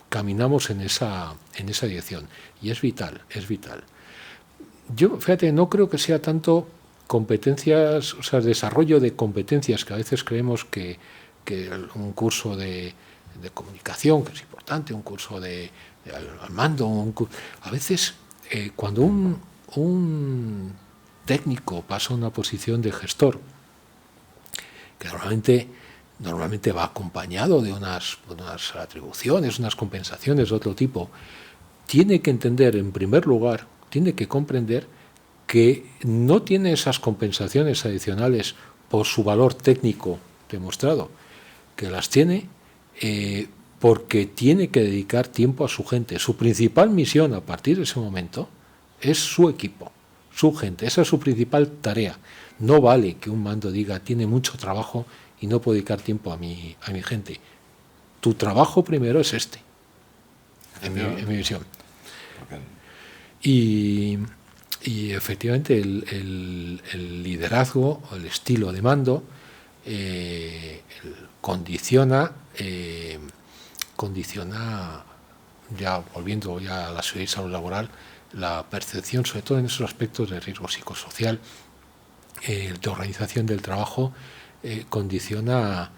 caminamos en esa dirección. Y es vital, es vital. Yo, fíjate, no creo que sea tanto competencias, o sea, desarrollo de competencias, que a veces creemos que un curso de comunicación, que es importante, un curso de al mando, a veces cuando un técnico pasa a una posición de gestor, que normalmente va acompañado de unas atribuciones, unas compensaciones de otro tipo, tiene que entender, en primer lugar, tiene que comprender que no tiene esas compensaciones adicionales por su valor técnico demostrado, que las tiene porque tiene que dedicar tiempo a su gente. Su principal misión a partir de ese momento es su equipo, su gente. Esa es su principal tarea. No vale que un mando diga tiene mucho trabajo y no puedo dedicar tiempo a mi gente. Tu trabajo primero es este, en mi visión. Y efectivamente el liderazgo, el estilo de mando, condiciona, ya volviendo ya a la seguridad y salud laboral, la percepción, sobre todo en esos aspectos de riesgo psicosocial, de organización del trabajo, condiciona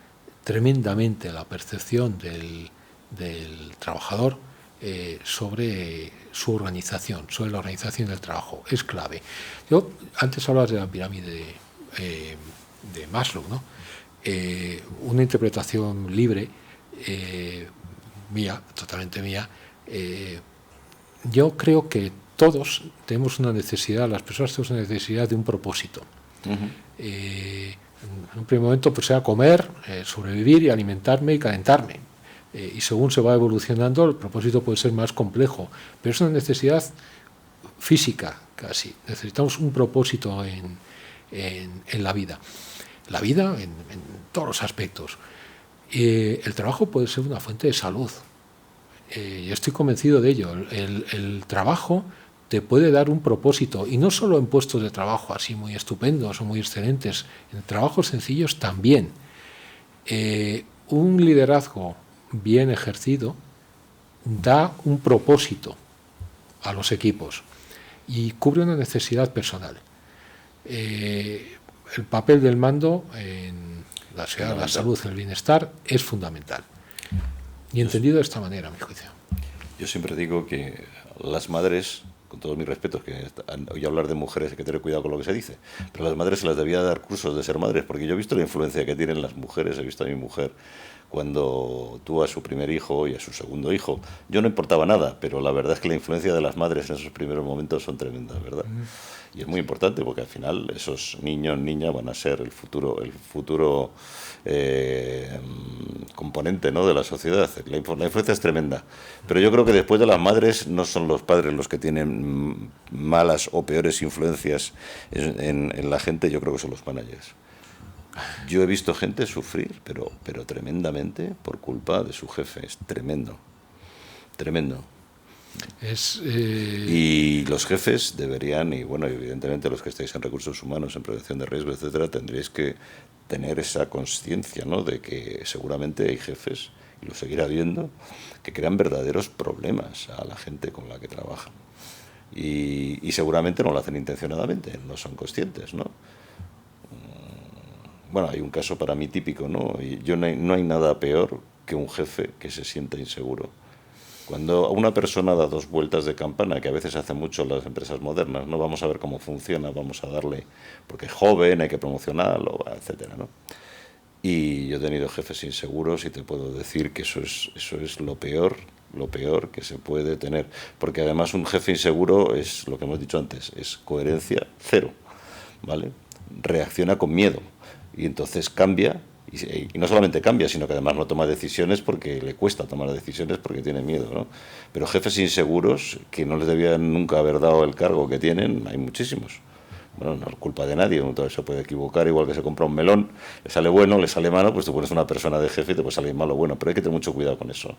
tremendamente la percepción del trabajador sobre su organización, sobre la organización del trabajo. Es clave. Yo antes hablabas de la pirámide de Maslow, ¿no? Una interpretación libre, mía, totalmente mía. Yo creo que todos tenemos una necesidad, las personas tenemos una necesidad de un propósito. En un primer momento pues sea comer, sobrevivir y alimentarme y calentarme. Y según se va evolucionando, el propósito puede ser más complejo, pero es una necesidad física casi. Necesitamos un propósito en la vida. La vida en todos los aspectos. El trabajo puede ser una fuente de salud. Yo estoy convencido de ello. El trabajo te puede dar un propósito, y no solo en puestos de trabajo así muy estupendos o muy excelentes, en trabajos sencillos también. Un liderazgo bien ejercido da un propósito a los equipos y cubre una necesidad personal. El papel del mando en la seguridad, la salud, el bienestar es fundamental. Y entendido de esta manera, a mi juicio. Yo siempre digo que las madres, con todos mis respetos, que oí hablar de mujeres, hay que tener cuidado con lo que se dice, pero a las madres se las debía dar cursos de ser madres, porque yo he visto la influencia que tienen las mujeres, he visto a mi mujer cuando tuvo a su primer hijo y a su segundo hijo. Yo no importaba nada, pero la verdad es que la influencia de las madres en esos primeros momentos son tremendas, ¿verdad? Y es muy importante porque al final esos niños, niñas van a ser el futuro componente, ¿no?, de la sociedad. La influencia es tremenda. Pero yo creo que después de las madres no son los padres los que tienen malas o peores influencias en la gente, yo creo que son los managers. Yo he visto gente sufrir, pero tremendamente por culpa de su jefe. Es tremendo. Tremendo. Y los jefes deberían, y bueno, evidentemente los que estáis en recursos humanos, en prevención de riesgos, etcétera, tendréis que tener esa conciencia, ¿no?, de que seguramente hay jefes, y lo seguirá habiendo, que crean verdaderos problemas a la gente con la que trabajan. Y seguramente no lo hacen intencionadamente, no son conscientes, ¿no? Bueno, hay un caso para mí típico, ¿no? Y no hay nada peor que un jefe que se sienta inseguro. Cuando una persona da dos vueltas de campana, que a veces hace mucho las empresas modernas, ¿no? Vamos a ver cómo funciona, vamos a darle, porque es joven, hay que promocionarlo, etcétera, ¿no? Y yo he tenido jefes inseguros y te puedo decir que eso es lo peor que se puede tener. Porque además un jefe inseguro es lo que hemos dicho antes, es coherencia cero, ¿vale? Reacciona con miedo. Y entonces cambia, y no solamente cambia, sino que además no toma decisiones porque le cuesta tomar decisiones porque tiene miedo, ¿no? Pero jefes inseguros que no les debían nunca haber dado el cargo que tienen, hay muchísimos. Bueno, no es culpa de nadie, uno se puede equivocar, igual que se compra un melón, le sale bueno, le sale malo, pues tú pones una persona de jefe y te puede salir malo o bueno, pero hay que tener mucho cuidado con eso.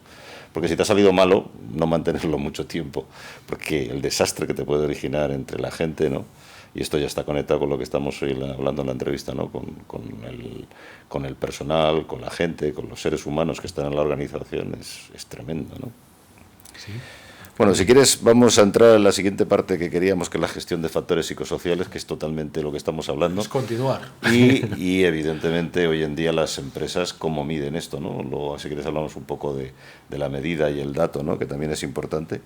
Porque si te ha salido malo, no mantenerlo mucho tiempo, porque el desastre que te puede originar entre la gente, ¿no? Y esto ya está conectado con lo que estamos hoy hablando en la entrevista, ¿no? Con el personal, con la gente, con los seres humanos que están en la organización, es tremendo, ¿no? Sí. Bueno, si quieres, vamos a entrar en la siguiente parte que queríamos, que es la gestión de factores psicosociales, que es totalmente lo que estamos hablando. Es continuar. Y evidentemente, hoy en día las empresas, ¿cómo miden esto, no? Luego, si quieres, hablamos un poco de la medida y el dato, ¿no?, que también es importante.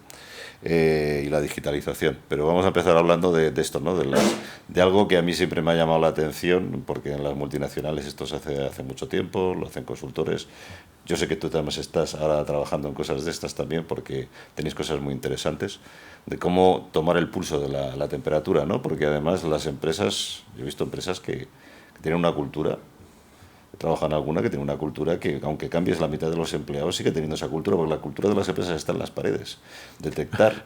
Y la digitalización, pero vamos a empezar hablando de esto, ¿no?, de algo que a mí siempre me ha llamado la atención, porque en las multinacionales esto se hace mucho tiempo, lo hacen consultores. Yo sé que tú también estás ahora trabajando en cosas de estas también, porque tenéis cosas muy interesantes de cómo tomar el pulso de la temperatura, ¿no? Porque además las empresas, yo he visto empresas que tienen una cultura He trabajado en alguna que tiene una cultura que, aunque cambies la mitad de los empleados, sigue teniendo esa cultura, porque la cultura de las empresas está en las paredes. Detectar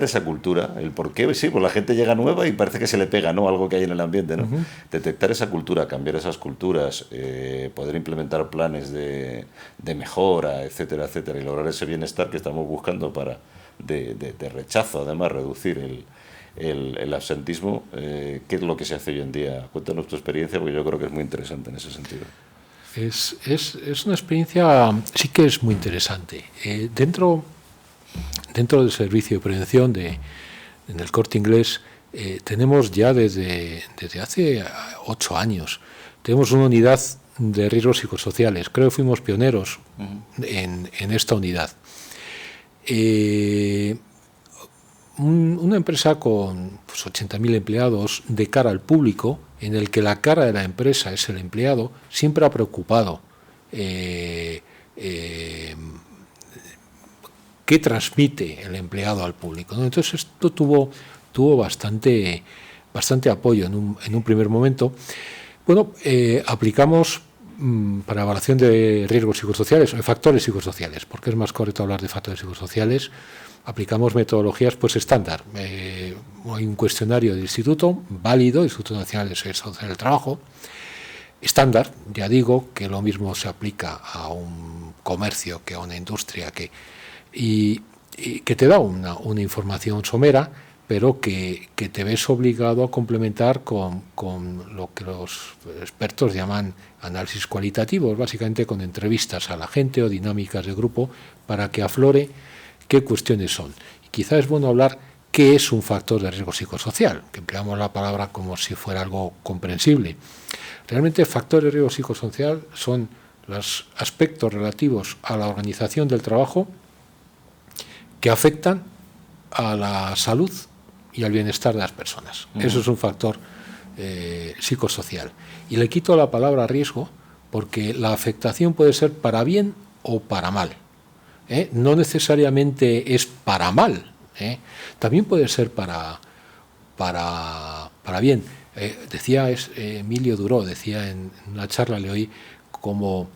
esa cultura, el por qué, sí, pues la gente llega nueva y parece que se le pega, ¿no?, algo que hay en el ambiente, ¿no? Detectar esa cultura, cambiar esas culturas, poder implementar planes de mejora, etcétera, etcétera, y lograr ese bienestar que estamos buscando de rechazo, además, reducir el absentismo, ¿qué es lo que se hace hoy en día? Cuéntanos tu experiencia, porque yo creo que es muy interesante en ese sentido. Es una experiencia, sí que es muy interesante. Dentro del servicio de prevención en el Corte Inglés, tenemos ya desde hace 8 años, tenemos una unidad de riesgos psicosociales. Creo que fuimos pioneros en esta unidad. Una empresa con 80.000 empleados de cara al público, en el que la cara de la empresa es el empleado, siempre ha preocupado qué transmite el empleado al público, ¿no? Entonces esto tuvo bastante apoyo en un primer momento. Bueno, aplicamos para evaluación de riesgos psicosociales o de factores psicosociales, porque es más correcto hablar de factores psicosociales. Aplicamos metodologías pues estándar. Hay un cuestionario del instituto, válido, Instituto Nacional de Seguridad Social del Trabajo, estándar, ya digo, que lo mismo se aplica a un comercio que a una industria, y que te da una información somera, pero que te ves obligado a complementar con lo que los expertos llaman análisis cualitativos, básicamente con entrevistas a la gente o dinámicas de grupo para que aflore qué cuestiones son. Y quizá es bueno hablar qué es un factor de riesgo psicosocial, que empleamos la palabra como si fuera algo comprensible. Realmente factores de riesgo psicosocial son los aspectos relativos a la organización del trabajo que afectan a la salud y al bienestar de las personas. Eso es un factor psicosocial. Y le quito la palabra riesgo porque la afectación puede ser para bien o para mal. No necesariamente es para mal, también puede ser para bien. Decía Emilio Duró, decía en una charla, le oí, como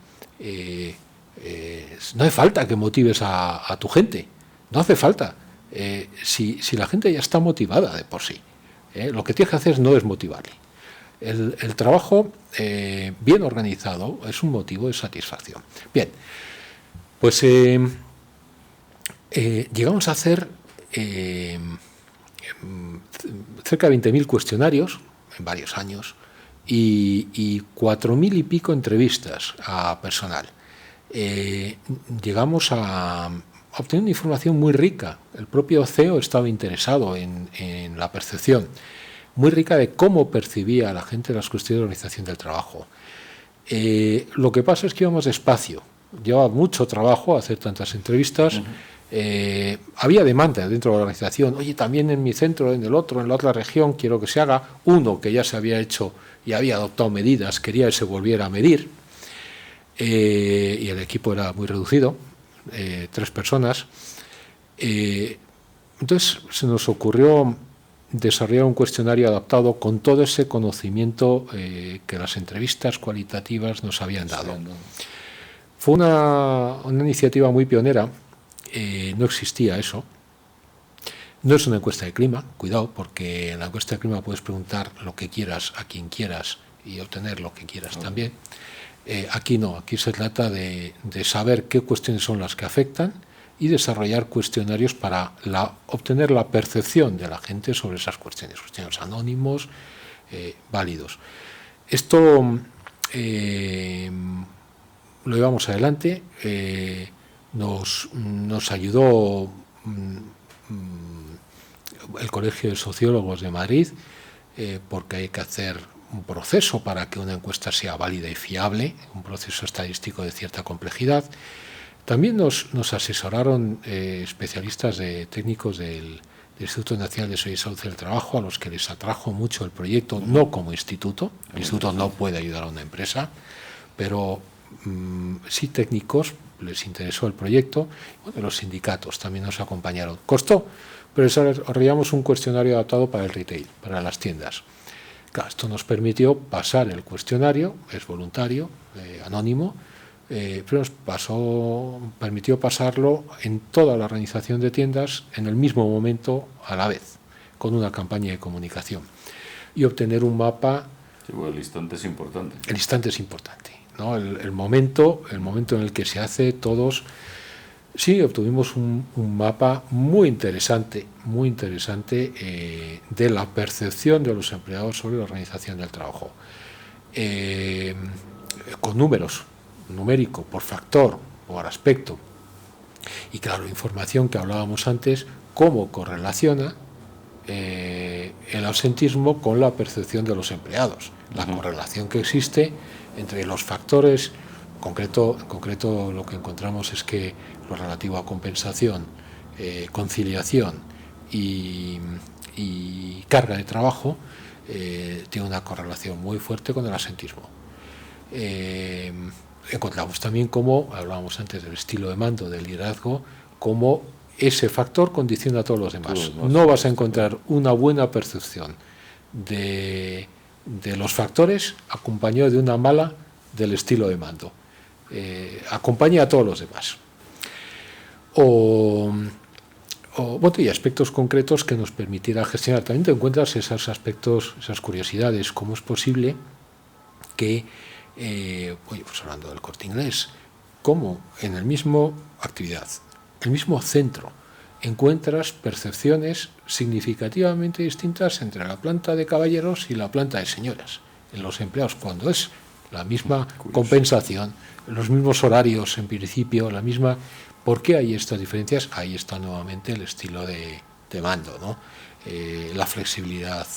no hace falta que motives a tu gente, no hace falta. Si la gente ya está motivada de por sí, lo que tienes que hacer no es motivarle. El trabajo bien organizado es un motivo de satisfacción. Bien, pues llegamos a hacer cerca de 20.000 cuestionarios en varios años y 4.000 y pico entrevistas a personal. Llegamos a obtener una información muy rica. El propio CEO estaba interesado en la percepción, muy rica de cómo percibía la gente las cuestiones de organización del trabajo. Lo que pasa es que íbamos despacio. Llevaba mucho trabajo hacer tantas entrevistas. Había demanda dentro de la organización. Oye, también en mi centro, en el otro, en la otra región, quiero que se haga. Uno que ya se había hecho y había adoptado medidas, quería que se volviera a medir. Y el equipo era muy reducido, 3 personas. Entonces se nos ocurrió desarrollar un cuestionario adaptado con todo ese conocimiento que las entrevistas cualitativas nos habían dado. Fue una iniciativa muy pionera, no existía eso. No es una encuesta de clima, cuidado, porque en la encuesta de clima puedes preguntar lo que quieras a quien quieras y obtener lo que quieras también. Aquí no, aquí se trata de saber qué cuestiones son las que afectan y desarrollar cuestionarios para obtener la percepción de la gente sobre esas cuestiones anónimos, válidos. Esto lo llevamos adelante, nos ayudó el Colegio de Sociólogos de Madrid, porque hay que hacer un proceso para que una encuesta sea válida y fiable, un proceso estadístico de cierta complejidad. También nos asesoraron especialistas técnicos del Instituto Nacional de Seguridad Social del Trabajo, a los que les atrajo mucho el proyecto, no como instituto. El instituto no puede ayudar a una empresa, pero sí técnicos, les interesó el proyecto. Bueno, los sindicatos también nos acompañaron. Costó, pero desarrollamos un cuestionario adaptado para el retail, para las tiendas, Claro, esto nos permitió pasar el cuestionario, es voluntario, anónimo, pero nos permitió pasarlo en toda la organización de tiendas en el mismo momento a la vez, con una campaña de comunicación, y obtener un mapa. Sí, bueno, el instante es importante. El instante es importante, ¿no? El momento en el que se hace todos. Sí, obtuvimos un mapa muy interesante de la percepción de los empleados sobre la organización del trabajo, con números, numérico, por factor, por aspecto, y claro, información que hablábamos antes, cómo correlaciona el absentismo con la percepción de los empleados, la correlación que existe entre los factores. En concreto lo que encontramos es que lo relativo a compensación, conciliación y carga de trabajo tiene una correlación muy fuerte con el absentismo. Encontramos también, como hablábamos antes del estilo de mando, del liderazgo, cómo ese factor condiciona a todos los demás. No vas a encontrar una buena percepción de los factores acompañado de una mala del estilo de mando. Acompaña a todos los demás. Y aspectos concretos que nos permitiera gestionar. También te encuentras esos aspectos, esas curiosidades. ¿Cómo es posible que, pues hablando del Corte Inglés, cómo en el mismo actividad, el mismo centro, encuentras percepciones significativamente distintas entre la planta de caballeros y la planta de señoras en los empleados, cuando es la misma compensación, los mismos horarios en principio, la misma. ¿Por qué hay estas diferencias? Ahí está nuevamente el estilo de mando, ¿no? La flexibilidad,